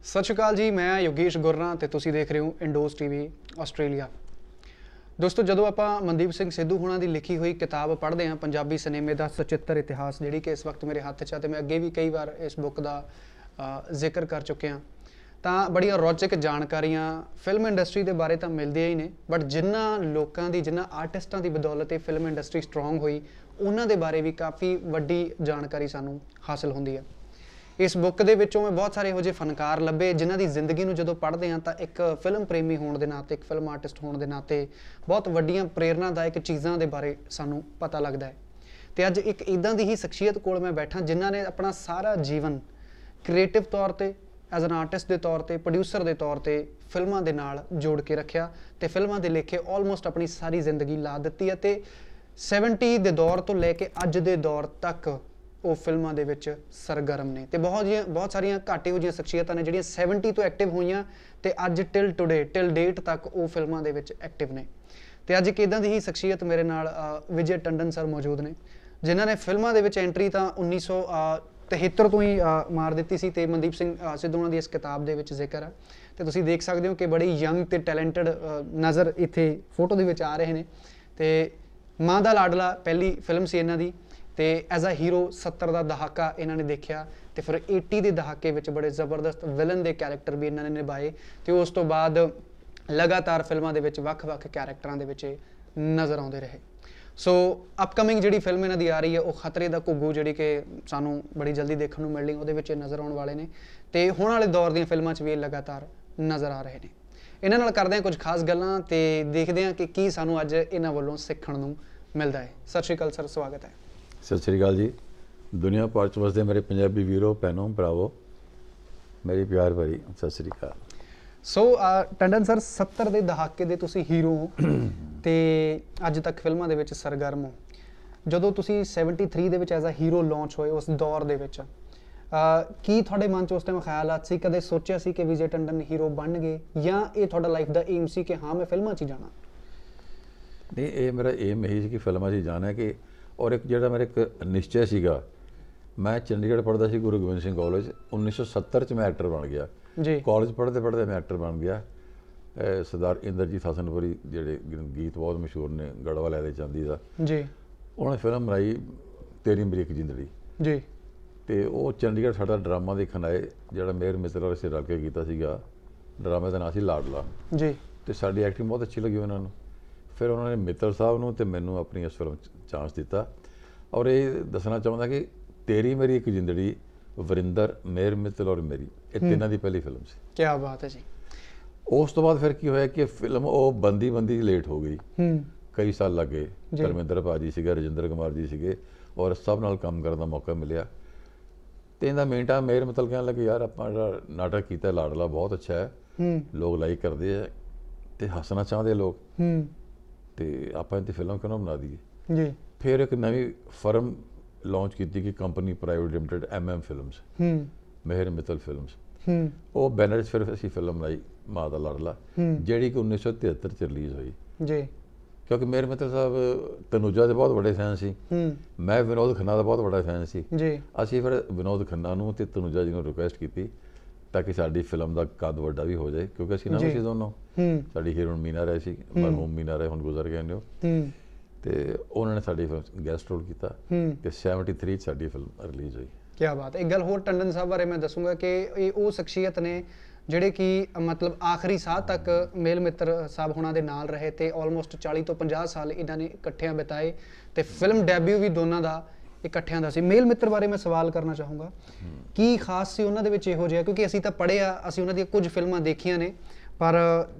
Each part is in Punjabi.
ਸਤਿ ਸ਼੍ਰੀ ਅਕਾਲ ਜੀ। ਮੈਂ ਯੋਗੇਸ਼ ਗੁਰਨਾ ਤੇ ਤੁਸੀਂ ਦੇਖ ਰਹੇ ਹੋ ਇੰਡੋਜ਼ ਟੀਵੀ ਆਸਟ੍ਰੇਲੀਆ। ਦੋਸਤੋ, ਜਦੋਂ ਆਪਾਂ ਮਨਦੀਪ ਸਿੰਘ ਸਿੱਧੂ ਹੋਣਾ ਦੀ ਲਿਖੀ ਹੋਈ ਕਿਤਾਬ ਪੜ੍ਹਦੇ ਹਾਂ ਪੰਜਾਬੀ ਸਿਨੇਮੇ ਦਾ ਸਚਿੱਤਰ ਇਤਿਹਾਸ, ਜਿਹੜੀ ਕਿ ਇਸ ਵਕਤ ਮੇਰੇ ਹੱਥ 'ਚ ਆ ਤੇ ਮੈਂ ਅੱਗੇ ਵੀ ਕਈ ਵਾਰ ਇਸ ਬੁੱਕ ਦਾ ਜ਼ਿਕਰ ਕਰ ਚੁੱਕਿਆ, ਤਾਂ ਬੜੀਆਂ ਰੌਚਕ ਜਾਣਕਾਰੀਆਂ ਫਿਲਮ ਇੰਡਸਟਰੀ ਦੇ ਬਾਰੇ ਤਾਂ ਮਿਲਦੀਆਂ ਹੀ ਨੇ, ਬਟ ਜਿਨ੍ਹਾਂ ਲੋਕਾਂ ਦੀ, ਜਿਨ੍ਹਾਂ ਆਰਟਿਸਟਾਂ ਦੀ ਬਦੌਲਤ ਇਹ ਫਿਲਮ ਇੰਡਸਟਰੀ ਸਟਰੋਂਗ ਹੋਈ, ਉਹਨਾਂ ਦੇ ਬਾਰੇ ਵੀ ਕਾਫੀ ਵੱਡੀ ਜਾਣਕਾਰੀ ਸਾਨੂੰ ਹਾਸਿਲ ਹੁੰਦੀ ਹੈ। ਇਸ ਬੁੱਕ ਦੇ ਵਿੱਚੋਂ ਮੈਂ ਬਹੁਤ ਸਾਰੇ ਇਹੋ ਜਿਹੇ ਫਨਕਾਰ ਲੱਭੇ ਜਿਨ੍ਹਾਂ ਦੀ ਜ਼ਿੰਦਗੀ ਨੂੰ ਜਦੋਂ ਪੜ੍ਹਦੇ ਹਾਂ ਤਾਂ ਇੱਕ ਫਿਲਮ ਪ੍ਰੇਮੀ ਹੋਣ ਦੇ ਨਾਤੇ, ਇੱਕ ਫਿਲਮ ਆਰਟਿਸਟ ਹੋਣ ਦੇ ਨਾਤੇ ਬਹੁਤ ਵੱਡੀਆਂ ਪ੍ਰੇਰਨਾਦਾਇਕ ਚੀਜ਼ਾਂ ਦੇ ਬਾਰੇ ਸਾਨੂੰ ਪਤਾ ਲੱਗਦਾ ਹੈ। ਤੇ ਅੱਜ ਇੱਕ ਇੱਦਾਂ ਦੀ ਹੀ ਸ਼ਖਸੀਅਤ ਕੋਲ ਮੈਂ ਬੈਠਾ ਜਿਨ੍ਹਾਂ ਨੇ ਆਪਣਾ ਸਾਰਾ ਜੀਵਨ ਕ੍ਰੀਏਟਿਵ ਤੌਰ ਤੇ, ਐਜ਼ ਐਨ ਆਰਟਿਸਟ ਦੇ ਤੌਰ ਤੇ, ਪ੍ਰੋਡਿਊਸਰ ਦੇ ਤੌਰ ਤੇ ਫਿਲਮਾਂ ਦੇ ਨਾਲ ਜੋੜ ਕੇ ਰੱਖਿਆ ਤੇ ਫਿਲਮਾਂ ਦੇ ਲੇਖੇ ਆਲਮੋਸਟ ਆਪਣੀ ਸਾਰੀ ਜ਼ਿੰਦਗੀ ਲਾ ਦਿੱਤੀ ਹੈ ਤੇ 70 ਦੇ ਦੌਰ ਤੋਂ ਲੈ ਕੇ ਅੱਜ ਦੇ ਦੌਰ ਤੱਕ ਉਹ ਫਿਲਮਾਂ ਦੇ ਵਿੱਚ ਸਰਗਰਮ ਨੇ। ਤੇ ਬਹੁਤ ਸਾਰੀਆਂ ਘੱਟ ਇਹੋ ਜਿਹੀਆਂ ਸ਼ਖਸੀਅਤਾਂ ਨੇ ਜਿਹੜੀਆਂ 70 ਤੋਂ ਐਕਟਿਵ ਹੋਈਆਂ ਤੇ ਅੱਜ ਟਿਲ ਡੇਟ ਤੱਕ ਉਹ ਫਿਲਮਾਂ ਦੇ ਵਿੱਚ ਐਕਟਿਵ ਨੇ। ਤੇ ਅੱਜ ਇੱਕ ਇੱਦਾਂ ਦੀ ਹੀ ਸ਼ਖਸੀਅਤ ਮੇਰੇ ਨਾਲ ਵਿਜੇ ਟੰਡਨ ਸਰ ਮੌਜੂਦ ਨੇ, ਜਿਨ੍ਹਾਂ ਨੇ ਫਿਲਮਾਂ ਦੇ ਵਿੱਚ ਐਂਟਰੀ ਤਾਂ 1973 ਤੋਂ ਹੀ ਮਾਰ ਦਿੱਤੀ ਸੀ ਤੇ ਮਨਦੀਪ ਸਿੰਘ ਸਿੱਧੂ ਉਹਨਾਂ ਦੀ ਇਸ ਕਿਤਾਬ ਦੇ ਵਿੱਚ ਜ਼ਿਕਰ ਹੈ। ਤੇ ਤੁਸੀਂ ਦੇਖ ਸਕਦੇ ਹੋ ਕਿ ਬੜੀ ਯੰਗ ਤੇ ਟੈਲੈਂਟਡ ਨਜ਼ਰ ਇੱਥੇ ਫੋਟੋ ਦੇ ਵਿੱਚ ਆ ਰਹੇ ਨੇ। ਤੇ ਮਾਂ ਦਾ ਲਾਡਲਾ ਪਹਿਲੀ ਫਿਲਮ ਸੀ ਇਹਨਾਂ ਦੀ ਤੇ ਐਜ਼ ਅ ਹੀਰੋ 70 ਦਾ ਦਹਾਕਾ ਇਹਨਾਂ ਨੇ ਦੇਖਿਆ ਤੇ ਫਿਰ 80 ਦੇ ਦਹਾਕੇ ਵਿੱਚ ਬੜੇ ਜ਼ਬਰਦਸਤ ਵਿਲਨ ਦੇ ਕੈਰੈਕਟਰ ਵੀ ਇਹਨਾਂ ਨੇ ਨਿਭਾਏ ਤੇ ਉਸ ਤੋਂ ਬਾਅਦ ਲਗਾਤਾਰ ਫਿਲਮਾਂ ਦੇ ਵਿੱਚ ਵੱਖ-ਵੱਖ ਕੈਰੈਕਟਰਾਂ ਦੇ ਵਿੱਚ ਨਜ਼ਰ ਆਉਂਦੇ ਰਹੇ। ਸੋ ਅਪਕਮਿੰਗ ਜਿਹੜੀ ਫਿਲਮ ਇਹਨਾਂ ਦੀ ਆ ਰਹੀ ਹੈ ਉਹ ਖਤਰੇ ਦਾ ਘੁੱਗੂ, ਜਿਹੜੀ ਕਿ ਸਾਨੂੰ ਬੜੀ ਜਲਦੀ ਦੇਖਣ ਨੂੰ ਮਿਲਣੀ, ਉਹਦੇ ਵਿੱਚ ਨਜ਼ਰ ਆਉਣ ਵਾਲੇ ਨੇ ਤੇ ਹੁਣ ਵਾਲੇ ਦੌਰ ਦੀਆਂ ਫਿਲਮਾਂ 'ਚ ਵੀ ਇਹ ਲਗਾਤਾਰ ਨਜ਼ਰ ਆ ਰਹੇ ਨੇ। ਇਹਨਾਂ ਨਾਲ ਕਰਦੇ ਹਾਂ ਕੁਝ ਖਾਸ ਗੱਲਾਂ ਤੇ ਦੇਖਦੇ ਹਾਂ ਕਿ ਕੀ ਸਾਨੂੰ ਅੱਜ ਇਹਨਾਂ ਵੱਲੋਂ ਸਿੱਖਣ ਨੂੰ ਮਿਲਦਾ ਹੈ। ਸਤਿ ਸ਼੍ਰੀ ਅਕਾਲ ਸਰ, ਸਵਾਗਤ ਹੈ। ਸਤਿ ਸ਼੍ਰੀ ਅਕਾਲ ਜੀ। ਦੁਨੀਆ ਭਰ 'ਚ ਵਸਦੇ ਮੇਰੇ ਪੰਜਾਬੀ ਵੀਰੋ, ਭੈਣੋ, ਭਰਾਵੋ, ਮੇਰੀ ਪਿਆਰ ਭਰੀ ਸਤਿ ਸ਼੍ਰੀ ਅਕਾਲ। ਸੋ ਟੰਡਨ ਸਰ, 70 ਦੇ ਦਹਾਕੇ ਦੇ ਤੁਸੀਂ ਹੀਰੋ ਹੋ ਤੇ ਅੱਜ ਤੱਕ ਫਿਲਮਾਂ ਦੇ ਵਿੱਚ ਸਰਗਰਮ ਹੋ। ਜਦੋਂ ਤੁਸੀਂ 73 ਦੇ ਵਿੱਚ ਐਜ਼ ਅ ਹੀਰੋ ਲਾਂਚ ਹੋਏ ਉਸ ਦੌਰ ਦੇ ਵਿੱਚ ਕੀ ਤੁਹਾਡੇ ਮਨ 'ਚ ਉਸ ਟਾਈਮ ਖਿਆਲਾਤ ਸੀ? ਕਦੇ ਸੋਚਿਆ ਸੀ ਕਿ ਵਿਜੇ ਟੰਡਨ ਹੀਰੋ ਬਣ ਗਏ ਜਾਂ ਇਹ ਤੁਹਾਡਾ ਲਾਈਫ ਦਾ ਏਮ ਸੀ ਕਿ ਹਾਂ ਮੈਂ ਫਿਲਮਾਂ 'ਚ ਹੀ ਜਾਣਾ? ਨਹੀਂ, ਇਹ ਮੇਰਾ ਏਮ ਇਹੀ ਸੀ ਕਿ ਫਿਲਮਾਂ 'ਚ ਹੀ ਜਾਣਾ, ਕਿ ਔਰ ਇੱਕ ਜਿਹੜਾ ਮੇਰਾ ਇੱਕ ਨਿਸ਼ਚੈ ਸੀਗਾ, ਮੈਂ ਚੰਡੀਗੜ੍ਹ ਪੜ੍ਹਦਾ ਸੀ ਗੁਰੂ ਗੋਬਿੰਦ ਸਿੰਘ ਕਾਲਜ। 1970 'ਚ ਮੈਂ ਐਕਟਰ ਬਣ ਗਿਆ ਜੀ। ਕਾਲਜ ਪੜ੍ਹਦੇ ਪੜ੍ਹਦੇ ਮੈਂ ਐਕਟਰ ਬਣ ਗਿਆ। ਸਰਦਾਰ ਇੰਦਰਜੀਤ ਹਸਨਪੁਰੀ, ਜਿਹੜੇ ਗੀਤ ਬਹੁਤ ਮਸ਼ਹੂਰ ਨੇ, ਗੜਵਾ ਲੈ ਦੇ ਚਾਂਦੀ ਦਾ ਜੀ, ਉਹਨੇ ਫਿਲਮ ਬਣਾਈ ਤੇਰੀ ਮੇਰੀ ਇੱਕ ਜ਼ਿੰਦੜੀ ਜੀ। ਤੇ ਉਹ ਚੰਡੀਗੜ੍ਹ ਸਾਡਾ ਡਰਾਮਾ ਦੇਖਣ ਆਏ, ਜਿਹੜਾ ਮੇਰ ਮਿੱਤਰ ਔਰ ਅਸੀਂ ਰਲ ਕੇ ਕੀਤਾ ਸੀਗਾ। ਡਰਾਮੇ ਦਾ ਨਾਂ ਸੀ ਲਾਡਲਾ ਜੀ। ਤੇ ਸਾਡੀ ਐਕਟਿੰਗ ਬਹੁਤ ਅੱਛੀ ਲੱਗੀ ਉਹਨਾਂ ਨੂੰ। ਫਿਰ ਉਹਨਾਂ ਨੇ ਮਿੱਤਲ ਸਾਹਿਬ ਨੂੰ ਤੇ ਮੈਨੂੰ ਆਪਣੀ ਇਸ ਫਿਲਮ 'ਚ ਚਾਂਸ ਦਿੱਤਾ। ਔਰ ਇਹ ਦੱਸਣਾ ਚਾਹੁੰਦਾ ਕਿ ਤੇਰੀ ਮੇਰੀ ਇੱਕ ਜ਼ਿੰਦੜੀ, ਵਰਿੰਦਰ, ਮੇਰ ਮਿੱਤਲ ਔਰ ਮੇਰੀ, ਇਹ ਤਿੰਨਾਂ ਦੀ ਪਹਿਲੀ ਫਿਲਮ ਸੀ। ਕੀ ਬਾਤ ਹੈ ਜੀ। ਉਸ ਤੋਂ ਬਾਅਦ ਫਿਰ ਕੀ ਹੋਇਆ ਕਿ ਫਿਲਮ ਉਹ ਬੰਦੀ ਲੇਟ ਹੋ ਗਈ, ਕਈ ਸਾਲ ਲੱਗ ਗਏ। ਧਰਮਿੰਦਰ ਭਾਜੀ ਸੀਗੇ, ਰਜਿੰਦਰ ਕੁਮਾਰ ਜੀ ਸੀਗੇ, ਔਰ ਸਭ ਨਾਲ ਕੰਮ ਕਰਨ ਦਾ ਮੌਕਾ ਮਿਲਿਆ। ਤੇ ਇਹਦਾ ਮੇਨ ਟਾਈਮ ਮੇਰ ਮਿੱਤਲ ਕਹਿਣ ਲੱਗੇ, ਯਾਰ ਆਪਾਂ ਜਿਹੜਾ ਨਾਟਕ ਕੀਤਾ ਲਾਡਲਾ ਬਹੁਤ ਅੱਛਾ ਹੈ, ਲੋਕ ਲਾਈਕ ਕਰਦੇ ਆ ਤੇ ਹੱਸਣਾ ਚਾਹੁੰਦੇ ਲੋਕ, ਤੇ ਆਪਾਂ ਇਹਦੀ ਫਿਲਮ ਕਿਉਂ ਨਾ ਬਣਾ ਦਈਏ ਜੀ। ਫਿਰ ਇੱਕ ਨਵੀਂ ਫਰਮ ਲਾਂਚ ਕੀਤੀ ਕਿ company private limited MM films, Mehar Mittal films. ਉਹ ਬੈਨਰ 'ਚ ਫਿਰ ਅਸੀਂ ਫਿਲਮ ਬਣਾਈ ਮਾਂ ਦਾ ਲਾਡਲਾ, ਜਿਹੜੀ ਕਿ 1973 'ਚ ਰਿਲੀਜ਼ ਹੋਈ ਜੀ। ਕਿਉਂਕਿ ਮੇਹਰ ਮਿੱਤਲ ਸਾਹਿਬ ਤਨੂਜਾ ਦੇ ਬਹੁਤ ਵੱਡੇ ਫੈਨ ਸੀ, ਮੈਂ ਵਿਨੋਦ ਖੰਨਾ ਦਾ ਬਹੁਤ ਵੱਡਾ ਫੈਨ ਸੀ ਜੀ। ਅਸੀਂ ਫਿਰ ਵਿਨੋਦ ਖੰਨਾ ਨੂੰ ਤੇ ਤਨੂਜਾ ਜੀ ਨੂੰ ਰਿਕੁਐਸਟ ਕੀਤੀ ਤਾਂ ਕਿ ਸਾਡੀ ਫਿਲਮ ਦਾ ਕੱਦ ਵੱਡਾ ਵੀ ਹੋ ਜਾਏ, ਕਿਉਂਕਿ ਅਸੀਂ ਨਵੇਂ ਸੀ ਦੋਨੋਂ। ਸਾਡੀ ਹੀਰੋਇਨ ਮੀਨਾ ਰਾਏ ਸੀ, ਮਰਹੂਮ ਮੀਨਾ ਰਾਏ ਹੁਣ ਗੁਜ਼ਰ ਗਏ ਨੇ ਉਹ, ਤੇ ਉਹਨਾਂ ਨੇ ਸਾਡੀ ਫਿਲਮ ਗੈਸਟ ਰੋਲ ਕੀਤਾ ਤੇ 73 'ਚ ਸਾਡੀ ਫਿਲਮ ਰਿਲੀਜ਼ ਹੋਈ। ਕੀ ਬਾਤ ਹੈ। ਇੱਕ ਗੱਲ ਹੋਰ ਟੰਡਨ ਸਾਹਿਬ ਬਾਰੇ ਮੈਂ ਦੱਸੂੰਗਾ ਕਿ ਇਹ ਉਹ ਸ਼ਖਸੀਅਤ ਨੇ ਜਿਹੜੇ ਕਿ ਮਤਲਬ ਆਖਰੀ ਸਾਹ ਤੱਕ ਮੇਲ ਮਿੱਤਰ ਸਾਹਿਬ ਹੋਣਾ ਦੇ ਨਾਲ ਰਹੇ ਤੇ ਆਲਮੋਸਟ 40 ਤੋਂ 50 ਸਾਲ ਇਹਨਾਂ ਨੇ ਇਕੱਠਿਆਂ ਬਿਤਾਏ ਤੇ ਫਿਲਮ ਡੈਬਿਊ ਵੀ ਦੋਨਾਂ ਦਾ ਇਕੱਠਿਆਂ ਦਾ ਸੀ। ਮੇਲ ਮਿੱਤਰ ਬਾਰੇ ਮੈਂ ਸਵਾਲ ਕਰਨਾ ਚਾਹੂੰਗਾ, ਕੀ ਖਾਸ ਸੀ ਉਹਨਾਂ ਦੇ ਵਿੱਚ ਇਹੋ ਜਿਹਾ? ਕਿਉਂਕਿ ਅਸੀਂ ਤਾਂ ਪੜ੍ਹਿਆ, ਅਸੀਂ ਉਹਨਾਂ ਦੀਆਂ ਕੁਝ ਫਿਲਮਾਂ ਦੇਖੀਆਂ ਨੇ, ਪਰ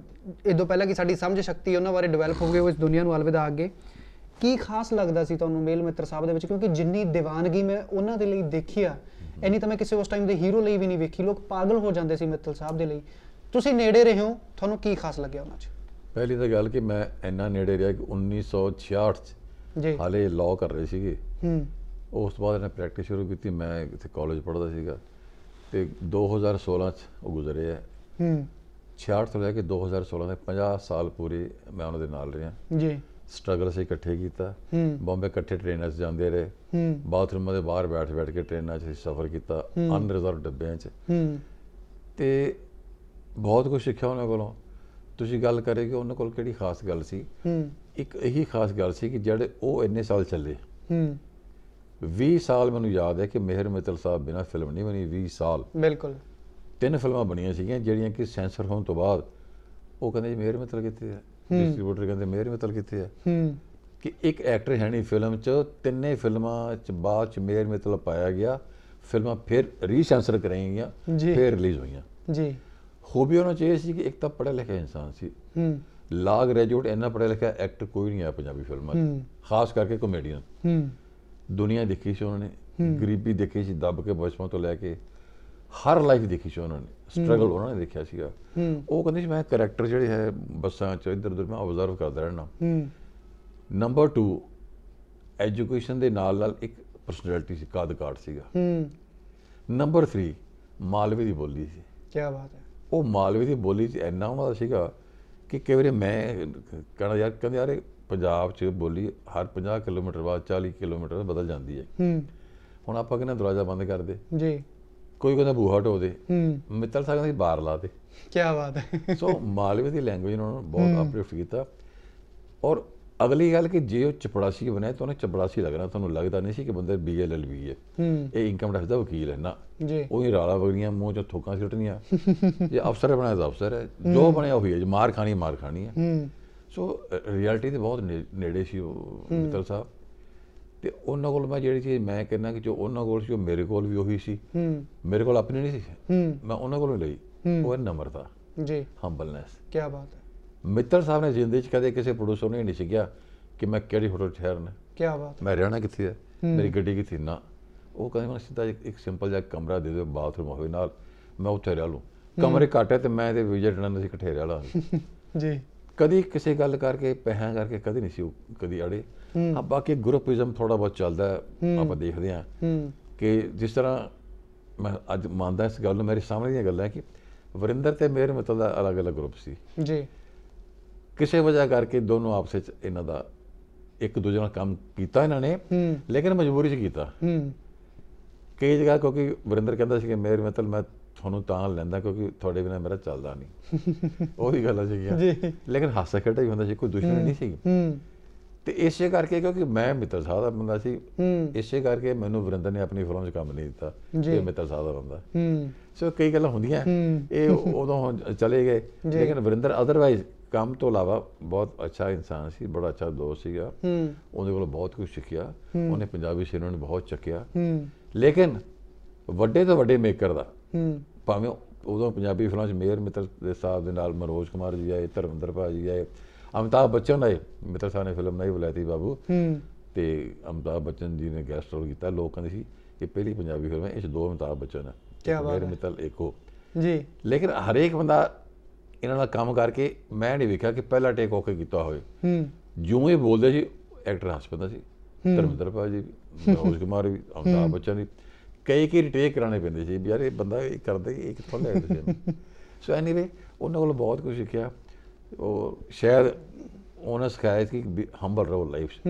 ਇਹ ਤੋਂ ਪਹਿਲਾਂ ਕਿ ਸਾਡੀ ਸਮਝ ਸ਼ਕਤੀ ਉਹਨਾਂ ਬਾਰੇ ਡਿਵੈਲਪ ਹੋ ਗਈ, ਉਹ ਇਸ ਦੁਨੀਆ ਨੂੰ ਅਲਵਿਦਾ ਅੱਗੇ। ਕੀ ਖਾਸ ਲੱਗਦਾ ਸੀ ਤੁਹਾਨੂੰ ਮੇਲ ਮਿੱਤਰ ਸਾਹਿਬ ਦੇ ਵਿੱਚ? ਕਿਉਂਕਿ ਜਿੰਨੀ ਦੀਵਾਨਗੀ ਮੈਂ ਉਹਨਾਂ ਦੇ ਲਈ ਦੇਖੀ ਆ, ਇੰਨੀ ਤਾਂ ਮੈਂ ਕਿਸੇ ਉਸ ਟਾਈਮ ਦੇ ਹੀਰੋ ਲਈ ਵੀ ਨਹੀਂ ਵੇਖੀ। ਲੋਕ ਪਾਗਲ ਹੋ ਜਾਂਦੇ ਸੀ ਮਿੱਤਲ ਸਾਹਿਬ ਦੇ ਲਈ। ਤੁਸੀਂ ਨੇੜੇ ਰਹੇ ਹੋ, ਤੁਹਾਨੂੰ ਕੀ ਖਾਸ ਲੱਗਿਆ ਉਹਨਾਂ 'ਚ? ਪਹਿਲੀ ਤਾਂ ਗੱਲ ਕਿ ਮੈਂ ਇੰਨਾ ਨੇੜੇ ਰਿਹਾ ਕਿ 1966 'ਚ ਜੀ ਹਾਲੇ ਲਾਅ ਕਰ ਰਹੇ ਸੀਗੇ। ਉਸ ਤੋਂ ਬਾਅਦ ਇਹਨੇ ਪ੍ਰੈਕਟਿਸ ਸ਼ੁਰੂ ਕੀਤੀ। ਮੈਂ ਇੱਥੇ ਕਾਲਜ ਪੜ੍ਹਦਾ ਸੀਗਾ ਤੇ 2016 'ਚ ਉਹ ਗੁਜ਼ਰੇ ਹੈ। 66 ਤੋਂ ਲੈ ਕੇ 2016 ਦੇ 50 ਸਾਲ ਪੂਰੇ ਮੈਂ ਉਹਨਾਂ ਦੇ ਨਾਲ ਰਿਹਾ ਜੀ। ਸਟਰਗਲ ਅਸੀਂ ਇਕੱਠੇ ਕੀਤਾ, ਬੰਬੇ ਇਕੱਠੇ ਟ੍ਰੇਨਾਂ 'ਚ ਜਾਂਦੇ ਰਹੇ, ਬਾਥਰੂਮਾਂ ਦੇ ਬਾਹਰ ਬੈਠ ਕੇ ਟ੍ਰੇਨਾਂ 'ਚ ਸਫ਼ਰ ਕੀਤਾ, ਅਨਰਿਜ਼ਰਵ ਡੱਬਿਆਂ 'ਚ। ਤੇ ਬਹੁਤ ਕੁਝ ਸਿੱਖਿਆ ਉਹਨਾਂ ਕੋਲੋਂ। ਤੁਸੀਂ ਗੱਲ ਕਰੇ ਕਿ ਉਹਨਾਂ ਕੋਲ ਕਿਹੜੀ ਖਾਸ ਗੱਲ ਸੀ, ਇੱਕ ਇਹੀ ਖਾਸ ਗੱਲ ਸੀ ਕਿ ਜਿਹੜੇ ਉਹ ਇੰਨੇ ਸਾਲ ਚੱਲੇ। 20 ਸਾਲ ਮੈਨੂੰ ਯਾਦ ਹੈ ਕਿ ਮਿਹਰ ਮਿੱਤਲ ਸਾਹਿਬ ਬਿਨਾਂ ਫਿਲਮ ਨਹੀਂ ਬਣੀ। 20 ਸਾਲ ਬਿਲਕੁਲ। 3 ਫਿਲਮਾਂ ਬਣੀਆਂ ਸੀਗੀਆਂ ਜਿਹੜੀਆਂ ਕਿ ਸੈਂਸਰ ਹੋਣ ਤੋਂ ਬਾਅਦ ਉਹ ਕਹਿੰਦੇ ਜੀ ਮਿਹਰ ਮਿੱਤਲ ਕਿੱਥੇ ਹੈ, ਡਿਸਟ੍ਰੀਬਿਊਟਰ ਕਹਿੰਦੇ ਮਿਹਰ ਮਿੱਤਲ ਕਿੱਥੇ ਹੈ, ਕਿ ਇੱਕ ਐਕਟਰ ਹੈ ਨਹੀਂ ਫਿਲਮ 'ਚ। 3 ਫਿਲਮਾਂ 'ਚ ਬਾਅਦ 'ਚ ਮਿਹਰ ਮਿੱਤਲ ਪਾਇਆ ਗਿਆ, ਫਿਲਮਾਂ ਫਿਰ ਰੀਸੈਂਸਰ ਕਰਾਈਆਂ ਗਈਆਂ, ਫਿਰ ਰਿਲੀਜ਼ ਹੋਈਆਂ ਜੀ। ਖੂਬੀ ਉਹਨਾਂ 'ਚ ਇਹ ਸੀ ਕਿ ਇੱਕ ਤਾਂ ਪੜ੍ਹਿਆ ਲਿਖਿਆ ਇਨਸਾਨ ਸੀ, ਲਾ ਗ੍ਰੈਜੂਏਟ, ਇੰਨਾ ਪੜ੍ਹਿਆ ਲਿਖਿਆ ਐਕਟਰ ਕੋਈ ਨਹੀਂ ਆਇਆ ਪੰਜਾਬੀ ਫਿਲਮਾਂ 'ਚ, ਖਾਸ ਕਰਕੇ ਕਾਮੇਡੀਅਨ। ਦੁਨੀਆ ਦੇਖੀ ਸੀ ਉਹਨਾਂ ਨੇ, ਗਰੀਬੀ ਦੇਖੀ ਸੀ ਦੱਬ ਕੇ ਬਚਪਨ ਤੋਂ ਲੈ ਕੇ, ਹਰ ਲਾਈਫ ਦੇਖੀ ਸੀ ਉਹਨਾਂ ਨੇ, ਸਟਰਗਲ ਉਹਨਾਂ ਨੇ ਦੇਖਿਆ ਸੀਗਾ। ਉਹ ਕਹਿੰਦੇ ਸੀ ਮੈਂ ਕਰੈਕਟਰ ਜਿਹੜੇ ਹੈ ਬੱਸਾਂ 'ਚ ਇੱਧਰ ਉੱਧਰ ਮੈਂ ਓਬਜ਼ਰਵ ਕਰਦਾ ਰਹਿਣਾ। ਨੰਬਰ 2 ਐਜੂਕੇਸ਼ਨ ਦੇ ਨਾਲ ਨਾਲ ਇੱਕ ਪਰਸਨੈਲਿਟੀ ਸੀ, ਕੱਦ ਕਾਠ ਸੀਗਾ। ਨੰਬਰ 3 ਮਾਲਵੇ ਦੀ ਬੋਲੀ ਸੀ। ਕੀ ਬਾਤ ਹੈ। ਉਹ ਮਾਲਵੇ ਦੀ ਬੋਲੀ 'ਚ ਇੰਨਾ ਉਹਨਾਂ ਦਾ ਸੀਗਾ ਕਿ ਕਈ ਵਾਰੀ ਮੈਂ ਕਹਿਣਾ ਯਾਰ, ਕਹਿੰਦੇ ਯਾਰ ਇਹ ਪੰਜਾਬ 'ਚ ਬੋਲੀ ਹਰ 50 ਕਿਲੋਮੀਟਰ ਬਾਅਦ 40 ਕਿਲੋਮੀਟਰ ਬਾਅਦ ਬਦਲ ਜਾਂਦੀ ਹੈ। ਹੁਣ ਆਪਾਂ ਕਹਿੰਦੇ ਦਰਵਾਜ਼ਾ ਬੰਦ ਕਰ ਦੇ ਜੀ, ਕੋਈ ਕਹਿੰਦਾ ਬੂਹਾ ਢੋ ਦੇ, ਮਿੱਤਲ ਸਾਹਿਬ ਕਹਿੰਦੇ ਬਾਹਰ ਲਾ ਦੇ। ਕੀ ਬਾਤ ਹੈ। ਸੋ ਮਾਲਵੇ ਦੀ ਲੈਂਗੁਏਜ ਉਹਨਾਂ ਨੂੰ ਬਹੁਤ ਅਪਲਿਫਟ ਕੀਤਾ। ਔਰ ਅਗਲੀ ਗੱਲ ਕਿ ਜੇ ਉਹ ਚਪੜਾਸੀ ਬਣਿਆ ਤਾਂ ਉਹਨੇ ਚਪੜਾਸੀ ਲੱਗਣਾ, ਤੁਹਾਨੂੰ ਲੱਗਦਾ ਨਹੀਂ ਸੀ ਕਿ ਬੰਦੇ BLLB ਹੈ, ਇਹ ਇਨਕਮ ਟੈਕਸ ਦਾ ਵਕੀਲ ਹੈ ਨਾ। ਉਹੀ ਰਾਲਾ ਵਗਣੀਆਂ, ਮੂੰਹ 'ਚ ਥੋਕਾਂ ਸਿੱਟਣੀਆਂ। ਜੇ ਅਫਸਰ ਬਣਾਇਆ ਤਾਂ ਅਫਸਰ ਹੈ, ਜੋ ਬਣਿਆ ਉਹੀ ਹੈ, ਮਾਰ ਖਾਣੀ ਮਾਰ ਖਾਣੀ ਹੈ। ਸੋ ਰਿਐਲਿਟੀ ਦੇ ਬਹੁਤ ਨੇੜੇ ਸੀ ਉਹ ਮਿੱਤਲ ਸਾਹਿਬ। ਤੇ ਉਹਨਾਂ ਕੋਲ ਮੈਂ ਜਿਹੜੀ ਚੀਜ਼ ਮੈਂ ਕਹਿੰਦਾ ਕਿ ਜੋ ਉਹਨਾਂ ਕੋਲ ਸੀ ਉਹ ਮੇਰੇ ਕੋਲ ਵੀ ਉਹੀ ਸੀ। ਮੇਰੇ ਕੋਲ ਆਪਣੀ ਨਹੀਂ ਸੀ, ਮੈਂ ਉਹਨਾਂ ਕੋਲੋਂ ਲਈ। ਉਹ ਹੈ ਨਮਰਤਾ ਜੀ, ਹੰਬਲਨੈਸ। ਕੀ ਬਾਤ ਹੈ। ਮਿੱਤਲ ਸਾਹਿਬ ਨੇ ਜ਼ਿੰਦਗੀ 'ਚ ਕਦੇ ਕਿਸੇ ਪ੍ਰੋਡਿਊਸਰ ਨੇ ਨਹੀਂ ਸੀ ਕਿਹਾ ਕਿ ਮੈਂ ਕਿਹੜੀ ਹੋਟਲ 'ਚ ਠਹਿਰਨਾ, ਕੀ ਬਾਤ, ਮੈਂ ਰਹਿਣਾ ਕਿੱਥੇ ਹੈ, ਮੇਰੀ ਗੱਡੀ ਕਿੱਥੇ ਨਾ। ਉਹ ਕਹਿੰਦੇ ਮੈਨੂੰ ਸਿੱਧਾ ਇੱਕ ਸਿੰਪਲ ਜਿਹਾ ਕਮਰਾ ਦੇ ਦਿਓ, ਬਾਥਰੂਮ ਹੋਵੇ ਨਾਲ, ਮੈਂ ਉੱਥੇ ਰਹਿ ਲੂੰ। ਕਮਰੇ ਘੱਟ ਹੈ ਤੇ ਮੈਂ ਤੇ ਵਿਜੇ ਟੰਡਨ ਅਸੀਂ ਇਕੱਠੇ ਰਹਿ ਲਾਂਗੇ ਜੀ। ਕਦੀ ਕਿਸੇ ਗੱਲ ਕਰਕੇ ਪੈਸਿਆਂ ਕਰਕੇ ਕਦੀ ਨਹੀਂ ਸੀ ਉਹ ਕਦੀ ਅੜੇ। ਹਾਂ, ਬਾਕੀ ਗਰੁੱਪਿਜ਼ਮ ਥੋੜਾ ਬਹੁਤ ਚੱਲਦਾ, ਆਪਾਂ ਦੇਖਦੇ ਹਾਂ ਕਿ ਜਿਸ ਤਰ੍ਹਾਂ ਮੈਂ ਅੱਜ ਮੰਨਦਾ ਇਸ ਗੱਲ ਨੂੰ, ਮੇਰੇ ਸਾਹਮਣੇ ਦੀਆਂ ਗੱਲਾਂ ਕਿ ਵਰਿੰਦਰ ਤੇ ਮਿਹਰ ਮਿੱਤਲ ਦਾ ਅਲੱਗ-ਅਲੱਗ ਗਰੁੱਪ ਸੀ ਜੀ। ਕਿਸੇ ਵਜ੍ਹਾ ਕਰਕੇ ਦੋਨੋਂ ਆਪਸ ਵਿੱਚ ਇਹਨਾਂ ਦਾ ਇੱਕ ਦੂਜੇ ਨਾਲ ਕੰਮ ਕੀਤਾ ਇਹਨਾਂ ਨੇ, ਲੇਕਿਨ ਮਜਬੂਰੀ 'ਚ ਕੀਤਾ ਕਈ ਜਗ੍ਹਾ। ਕਿਉਂਕਿ ਵਰਿੰਦਰ ਕਹਿੰਦਾ ਸੀ ਕਿ ਮਿਹਰ ਮਿੱਤਲ ਮੈਂ ਤੁਹਾਨੂੰ ਤਾਂ ਲੈਂਦਾ ਕਿਉਂਕਿ ਤੁਹਾਡੇ ਬਿਨਾਂ ਮੇਰਾ ਚੱਲਦਾ ਨਹੀਂ, ਉਹੀ ਗੱਲਾਂ ਸੀਗੀਆਂ। ਲੇਕਿਨ ਹਾਸਾ ਖੇਡਾ ਹੀ ਹੁੰਦਾ ਸੀ, ਕੋਈ ਦੁਸ਼ਮਣੀ ਨਹੀਂ ਸੀ। ਤੇ ਇਸੇ ਕਰਕੇ ਕਿਉਂਕਿ ਮੈਂ ਮਿੱਤਲ ਸਾਹਿਬ ਦਾ ਬੰਦਾ ਸੀ, ਇਸੇ ਕਰਕੇ ਮੈਨੂੰ ਵਰਿੰਦਰ ਨੇ ਆਪਣੀ ਫਿਲਮ 'ਚ ਕੰਮ ਨਹੀਂ ਦਿੱਤਾ, ਇਹ ਮਿੱਤਲ ਸਾਹਿਬ ਦਾ ਬੰਦਾ। ਸੋ ਕਈ ਗੱਲਾਂ ਹੁੰਦੀਆਂ, ਇਹ ਉਦੋਂ ਚਲੇ ਗਏ। ਲੇਕਿਨ ਵਰਿੰਦਰ ਅਦਰਵਾਈਜ਼ ਕੰਮ ਤੋਂ ਇਲਾਵਾ ਬਹੁਤ ਅੱਛਾ ਇਨਸਾਨ ਸੀ, ਬੜਾ ਅੱਛਾ ਦੋਸਤ ਸੀਗਾ। ਉਹਦੇ ਕੋਲੋਂ ਬਹੁਤ ਕੁਝ ਸਿੱਖਿਆ, ਉਹਨੇ ਪੰਜਾਬੀ ਸਿਨੇਮਾ ਨੂੰ ਬਹੁਤ ਚੱਕਿਆ। ਲੇਕਿਨ ਵੱਡੇ ਤੋਂ ਵੱਡੇ ਮੇਕਰ ਦਾ, ਭਾਵੇਂ ਉਦੋਂ ਪੰਜਾਬੀ ਫਿਲਮਾਂ 'ਚ ਮਿਹਰ ਮਿੱਤਲ ਦੇ ਸਾਹਿਬ ਦੇ ਨਾਲ ਮਨੋਜ ਕੁਮਾਰ ਜੀ ਆਏ, ਧਰਮਿੰਦਰ ਭਾਜੀ ਆਏ, ਅਮਿਤਾਭ ਬੱਚਨ ਆਏ। ਮਿੱਤਲ ਸਾਹਿਬ ਨੇ ਫਿਲਮ ਨਹੀਂ ਬੁਲਾਈ ਬਾਬੂ, ਤੇ ਅਮਿਤਾਭ ਬੱਚਨ ਜੀ ਨੇ ਗੈਸਟ ਰੋਲ ਕੀਤਾ। ਲੋਕ ਕਹਿੰਦੇ ਸੀ ਇਹ ਪਹਿਲੀ ਪੰਜਾਬੀ ਫਿਲਮ ਹੈ, ਇਹ 'ਚ 2 ਅਮਿਤਾਭ ਬੱਚਨ ਹੈ, ਮਿਹਰ ਮਿੱਤਲ ਇੱਕ ਹੋ ਜੀ। ਲੇਕਿਨ ਹਰੇਕ ਬੰਦਾ ਇਹਨਾਂ ਨਾਲ ਕੰਮ ਕਰਕੇ ਮੈਂ ਨਹੀਂ ਵੇਖਿਆ ਕਿ ਪਹਿਲਾ ਟੇਕ ਓਕੇ ਕੀਤਾ ਹੋਵੇ। ਜਿਉਂ ਹੀ ਬੋਲਦੇ ਸੀ ਐਕਟਰ ਹੱਸ ਪੈਂਦਾ ਸੀ, ਧਰਮਿੰਦਰ ਭਾਜੀ ਵੀ, ਮਨੋਜ ਕੁਮਾਰ ਵੀ, ਅਮਿਤਾਭ ਬੱਚਨ ਵੀ। ਕਈ ਰਿਟੇਕ ਕਰਾਉਣੇ ਪੈਂਦੇ ਸੀ ਵੀ ਯਾਰ ਇਹ ਬੰਦਾ ਇਹ ਕਰਦਾ, ਇਹ ਕਿੱਥੋਂ ਲੈ ਤੁਸੀਂ। ਸੋ ਐਨੀਵੇ ਉਹਨਾਂ ਕੋਲ ਬਹੁਤ ਕੁਝ ਸਿੱਖਿਆ। ਉਹ ਸ਼ਾਇਦ ਉਹਨਾਂ ਸਿਖਾਇਆ ਕਿ ਹੰਬਲ ਰਹੋ ਲਾਈਫ 'ਚ,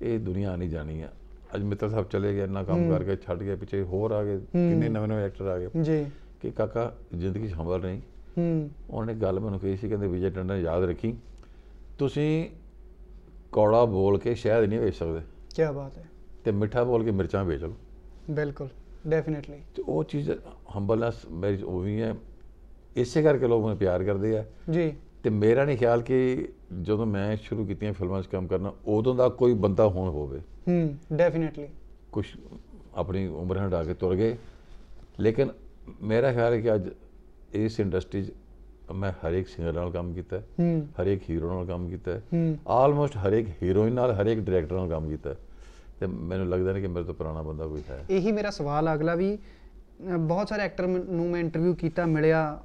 ਇਹ ਦੁਨੀਆ ਨਹੀਂ ਜਾਣੀ ਆ। ਅੱਜ ਮਿੱਤਲ ਸਾਹਿਬ ਚਲੇ ਗਏ, ਇੰਨਾ ਕੰਮ ਕਰਕੇ ਛੱਡ ਗਏ, ਪਿੱਛੇ ਹੋਰ ਆ ਗਏ, ਕਿੰਨੇ ਨਵੇਂ ਐਕਟਰ ਆ ਗਏ ਜੀ, ਕਿ ਕਾਕਾ ਜ਼ਿੰਦਗੀ 'ਚ ਹੰਬਲ ਨਹੀਂ। ਉਹਨੇ ਗੱਲ ਮੈਨੂੰ ਕਹੀ ਸੀ, ਕਹਿੰਦੇ ਵਿਜੇ ਟੰਡਨ ਯਾਦ ਰੱਖੀ, ਤੁਸੀਂ ਕੌੜਾ ਬੋਲ ਕੇ ਸ਼ਹਿਦ ਨਹੀਂ ਵੇਚ ਸਕਦੇ, ਕੀ ਬਾਤ ਹੈ, ਤੇ ਮਿੱਠਾ ਬੋਲ ਕੇ ਮਿਰਚਾਂ ਵੇਚ ਲਓ। ਬਿਲਕੁਲ, ਡੈਫੀਨੇਟਲੀ। ਤੇ ਉਹ ਚੀਜ਼ ਹੰਬਲਨੈਸ ਮੇਰੀ ਉਹੀ ਹੈ, ਇਸੇ ਕਰਕੇ ਲੋਕ ਮੈਨੂੰ ਪਿਆਰ ਕਰਦੇ ਆ ਜੀ। ਤੇ ਮੇਰਾ ਨਹੀਂ ਖਿਆਲ ਕਿ ਜਦੋਂ ਮੈਂ ਸ਼ੁਰੂ ਕੀਤੀਆਂ ਫਿਲਮਾਂ 'ਚ ਕੰਮ ਕਰਨਾ ਉਦੋਂ ਦਾ ਕੋਈ ਬੰਦਾ ਹੁਣ ਹੋਵੇ। ਡੈਫੀਨੇਟਲੀ ਕੁਛ ਆਪਣੀ ਉਮਰ ਹੰਢਾ ਕੇ ਤੁਰ ਗਏ। ਲੇਕਿਨ ਮੇਰਾ ਖਿਆਲ ਹੈ ਕਿ ਅੱਜ ਇਸ ਇੰਡਸਟਰੀ 'ਚ ਮੈਂ ਹਰੇਕ ਸਿੰਗਰ ਨਾਲ ਕੰਮ ਕੀਤਾ, ਹਰੇਕ ਹੀਰੋ ਨਾਲ ਕੰਮ ਕੀਤਾ, ਆਲਮੋਸਟ ਹਰੇਕ ਹੀਰੋਇਨ ਨਾਲ, ਹਰੇਕ ਡਾਇਰੈਕਟਰ ਨਾਲ ਕੰਮ ਕੀਤਾ। ਤੇ ਮੈਨੂੰ ਲੱਗਦਾ ਨਹੀਂ ਕਿ ਮੇਰੇ ਤੋਂ ਪੁਰਾਣਾ ਬੰਦਾ ਕੋਈ ਹੈ। ਇਹੀ ਮੇਰਾ ਸਵਾਲ ਅਗਲਾ ਵੀ, ਬਹੁਤ ਸਾਰੇ ਐਕਟਰ ਨੂੰ ਮੈਂ ਇੰਟਰਵਿਊ ਕੀਤਾ, ਮਿਲਿਆ,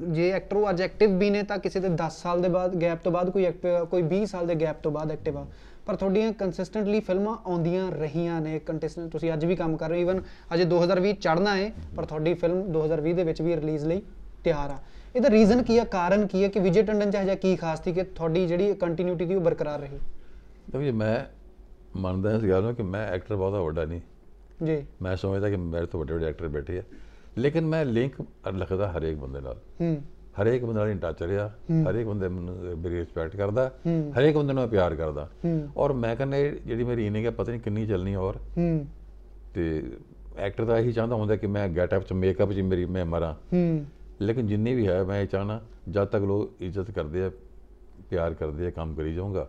ਜੇ ਐਕਟਰ ਉਹ ਅੱਜ ਐਕਟਿਵ ਵੀ ਨੇ ਤਾਂ ਕਿਸੇ ਦੇ 10 ਸਾਲ ਦੇ ਬਾਅਦ ਗੈਪ ਤੋਂ ਬਾਅਦ ਕੋਈ 20 ਸਾਲ ਦੇ ਗੈਪ ਤੋਂ ਬਾਅਦ ਐਕਟਿਵ ਆ, ਪਰ ਤੁਹਾਡੀਆਂ ਕੰਸਿਸਟੈਂਟਲੀ ਫਿਲਮਾਂ ਆਉਂਦੀਆਂ ਰਹੀਆਂ ਨੇ, ਕੰਟੈਸਟੈਂਟ ਤੁਸੀਂ ਅੱਜ ਵੀ ਕੰਮ ਕਰ ਰਹੇ ਹੋ। ਈਵਨ ਅਜੇ 2020 ਚੜ੍ਹਨਾ ਹੈ ਪਰ ਤੁਹਾਡੀ ਫਿਲਮ 2020 ਦੇ ਵਿੱਚ ਵੀ ਰਿਲੀਜ਼ ਲਈ ਤਿਆਰ ਆ। ਇਹਦਾ ਰੀਜ਼ਨ ਕੀ ਆ, ਕਾਰਨ ਕੀ ਹੈ ਕਿ ਵਿਜੇ ਟੰਡਨ 'ਚ ਕੀ ਖਾਸ ਸੀ ਕਿ ਤੁਹਾਡੀ ਜਿਹੜੀ ਕੰਟੀਨਿਊਟੀ ਦੀ ਉਹ ਬਰਕਰਾਰ ਰਹੀ? ਦੇਖੋ, ਮੈਂ ਮੰਨਦਾ ਇਸ ਗੱਲ ਨੂੰ ਕਿ ਮੈਂ ਐਕਟਰ ਬਹੁਤਾ ਵੱਡਾ ਨਹੀਂ ਜੀ। ਮੈਂ ਸਮਝਦਾ ਕਿ ਮੇਰੇ ਤੋਂ ਵੱਡੇ ਵੱਡੇ ਐਕਟਰ ਬੈਠੇ ਆ। ਲੇਕਿਨ ਮੈਂ ਲਿੰਕ ਲਿਖਦਾ ਹਰੇਕ ਬੰਦੇ ਨਾਲ, ਹਰੇਕ ਬੰਦੇ ਨਾਲ ਟੱਚ ਰਿਹਾ, ਹਰੇਕ ਬੰਦੇ ਮੈਨੂੰ ਮੇਰੀ ਰਿਸਪੈਕਟ ਕਰਦਾ, ਹਰੇਕ ਬੰਦੇ ਨੂੰ ਮੈਂ ਪਿਆਰ ਕਰਦਾ। ਔਰ ਮੈਂ ਕਹਿੰਦਾ ਜਿਹੜੀ ਮੇਰੀ ਇਨਿੰਗ ਹੈ ਪਤਾ ਨਹੀਂ ਕਿੰਨੀ ਚੱਲਣੀ ਔਰ ਤੇ ਐਕਟਰ ਦਾ ਇਹੀ ਚਾਹੁੰਦਾ ਹੁੰਦਾ ਕਿ ਮੈਂ ਗੈਟਅਪ 'ਚ ਮੇਕਅਪ 'ਚ ਮੇਰੀ ਮੈਂ ਮਰਾਂ, ਲੇਕਿਨ ਜਿੰਨੀ ਵੀ ਹੈ ਮੈਂ ਇਹ ਚਾਹਨਾ ਜਦ ਤੱਕ ਲੋਕ ਇੱਜ਼ਤ ਕਰਦੇ ਆ ਪਿਆਰ ਕਰਦੇ ਆ ਕੰਮ ਕਰੀ ਜਾਊਂਗਾ,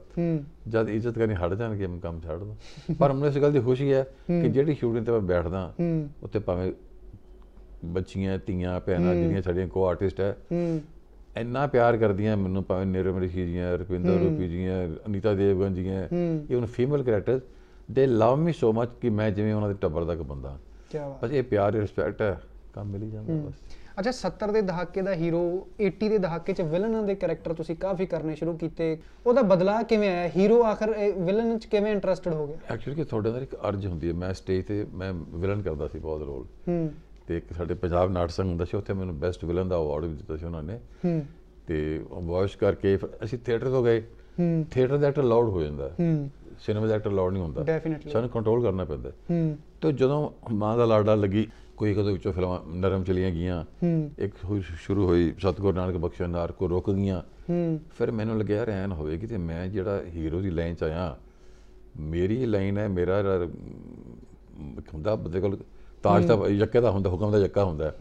ਜਦ ਇੱਜ਼ਤ ਕਰਨੀ ਹਟ ਜਾਣਗੇ ਮੈਂ ਕੰਮ ਛੱਡ ਦੂੰ। ਪਰ ਮੈਨੂੰ ਇਸ ਗੱਲ ਦੀ ਖੁਸ਼ੀ ਹੈ ਕਿ ਜਿਹੜੀ ਸ਼ੂਟਿੰਗ ਤੇ ਮੈਂ ਬੈਠਦਾ ਉੱਥੇ ਭਾਵੇਂ ਬੱਚੀਆਂ ਧੀਆਂ ਭੈਣਾਂ ਜਿਹੜੀਆਂ ਸਾਡੀਆਂ ਕੋ ਆਰਟਿਸਟ ਹੈ ਇੰਨਾ ਪਿਆਰ ਕਰਦੀਆਂ ਮੈਨੂੰ, ਭਾਵੇਂ ਨੀਰਵ ਰਿਸ਼ੀ ਜੀਆਂ, ਰੁਪਿੰਦਰ ਰੂਪੀ ਜੀਆਂ, ਅਨੀਤਾ ਦੇਵਗਨ ਜੀਆਂ, ਈਵਨ ਫੀਮੇਲ ਕਰੈਕਟਰਸ ਦੇ ਲਵ ਮੀ ਸੋ ਮਚ ਕਿ ਮੈਂ ਜਿਵੇਂ ਉਹਨਾਂ ਦੇ ਟੱਬਰ ਦਾ ਇੱਕ ਬੰਦਾ। ਬਸ ਇਹ ਪਿਆਰ ਰਿਸਪੈਕਟ ਹੈ, ਕੰਮ ਮਿਲ ਹੀ ਜਾਂਦਾ ਬਸ। ਅੱਛਾ 70 ਦੇ ਦਹਾਕੇ ਦਾ ਹੀਰੋ 80 ਦੇ ਦਹਾਕੇ 'ਚ ਵਿਲਨ ਦੇ ਕੈਰੈਕਟਰ ਤੁਸੀਂ ਕਾਫੀ ਕਰਨੇ ਸ਼ੁਰੂ ਕੀਤੇ, ਉਹਦਾ ਬਦਲਾਅ ਕਿਵੇਂ ਆਇਆ? ਹੀਰੋ ਆਖਰ ਵਿਲਨ 'ਚ ਕਿਵੇਂ ਇੰਟਰਸਟਡ ਹੋ ਗਿਆ? ਐਕਚੁਅਲੀ ਕਿ ਤੁਹਾਡੇ ਅੰਦਰ ਇੱਕ ਅਰਜ ਹੁੰਦੀ ਹੈ, ਮੈਂ ਸਟੇਜ ਤੇ ਮੈਂ ਵਿਲਨ ਕਰਦਾ ਸੀ ਬਹੁਤ ਰੋਲ, ਤੇ ਇੱਕ ਸਾਡੇ ਪੰਜਾਬ ਨਾਟਕ ਸੰਘ ਹੁੰਦਾ ਸੀ, ਉੱਥੇ ਮੈਨੂੰ ਬੈਸਟ ਵਿਲਨ ਦਾ ਅਵਾਰਡ ਵੀ ਦਿੱਤਾ ਸੀ ਉਹਨਾਂ ਨੇ। ਤੇ ਵੌਇਸ ਕਰਕੇ ਅਸੀਂ ਥੀਏਟਰ ਤੋਂ ਗਏ, ਥੀਏਟਰ ਦਾ ਐਕਟਰ ਲਾਊਡ ਹੋ ਜਾਂਦਾ, ਸਿਨੇਮਾ ਦਾ ਐਕਟਰ ਲਾਊਡ ਨਹੀਂ ਹੁੰਦਾ, ਸਾਨੂੰ ਕੰਟਰੋਲ ਕਰਨਾ ਪੈਂਦਾ। ਤੇ ਜਦੋਂ ਮਾਂ ਦਾ ਲਾਡਾ ਲੱਗੀ, ਕੋਈ ਕਦੋਂ ਵਿੱਚੋਂ ਫਿਲਮਾਂ ਨਰਮ ਚਲੀਆਂ ਗਈਆਂ, ਇੱਕ ਸ਼ੁਰੂ ਹੋਈ ਸਤਿਗੁਰੂ ਨਾਨਕ ਬਖਸ਼ਣ ਨਾਰ ਕੋ ਰੁਕ ਗਈਆਂ, ਫਿਰ ਮੈਨੂੰ ਲੱਗਿਆ ਯਾਰ ਐਨ ਹੋਵੇਗੀ ਤੇ ਮੈਂ ਜਿਹੜਾ ਹੀਰੋ ਦੀ ਲਾਈਨ 'ਚ ਆਇਆ, ਮੇਰੀ ਲਾਈਨ ਹੈ, ਮੇਰਾ ਹੁੰਦਾ ਬੰਦੇ ਕੋਲ ਤਾਜ ਦਾ ਯੱਕੇ ਦਾ ਹੁੰਦਾ, ਹੁਕਮ ਦਾ ਯੱਕਾ ਹੁੰਦਾ,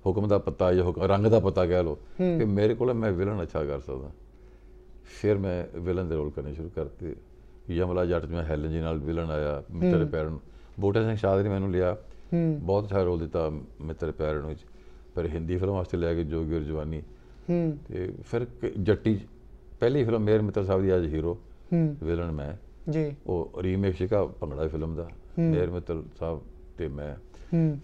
ਹੁਕਮ ਦਾ ਪੱਤਾ ਜਾਂ ਰੰਗ ਦਾ ਪੱਤਾ ਕਹਿ ਲਓ, ਕਿ ਮੇਰੇ ਕੋਲ ਮੈਂ ਵਿਲਨ ਅੱਛਾ ਕਰ ਸਕਦਾ। ਫਿਰ ਮੈਂ ਵਿਲਨ ਦੇ ਰੋਲ ਕਰਨੇ ਸ਼ੁਰੂ ਕਰਤੇ। ਯਮਲਾ ਜੱਟ 'ਚ ਮੈਂ ਹੈਲਨ ਜੀ ਨਾਲ ਵਿਲਨ ਆਇਆ, ਮਿੱਤਰ ਪੈਰਨ, ਬੂਟਾ ਸਿੰਘ ਸ਼ਾਹ ਨੇ ਮੈਨੂੰ ਲਿਆ, ਬਹੁਤ ਅੱਛਾ ਰੋਲ ਦਿੱਤਾ ਮਿੱਤਰ ਪੈਰਨ ਵਿੱਚ। ਫਿਰ ਹਿੰਦੀ ਫਿਲਮ ਵਾਸਤੇ ਲੈ ਕੇ ਜੋਗੀ ਔਰ ਜਵਾਨੀ, ਤੇ ਫਿਰ ਜੱਟੀ ਪਹਿਲੀ ਫਿਲਮ ਮੇਰ ਮਿੱਤਰ ਸਾਹਿਬ ਦੀ ਅੱਜ ਹੀਰੋ ਵਿਲਨ ਮੈਂ ਜੀ, ਉਹ ਰੀਮੇਕ ਸੀਗਾ ਭੰਗੜਾ ਫਿਲਮ ਦਾ, ਮੇਰ ਮਿੱਤਰ ਸਾਹਿਬ ਤੇ ਮੈਂ।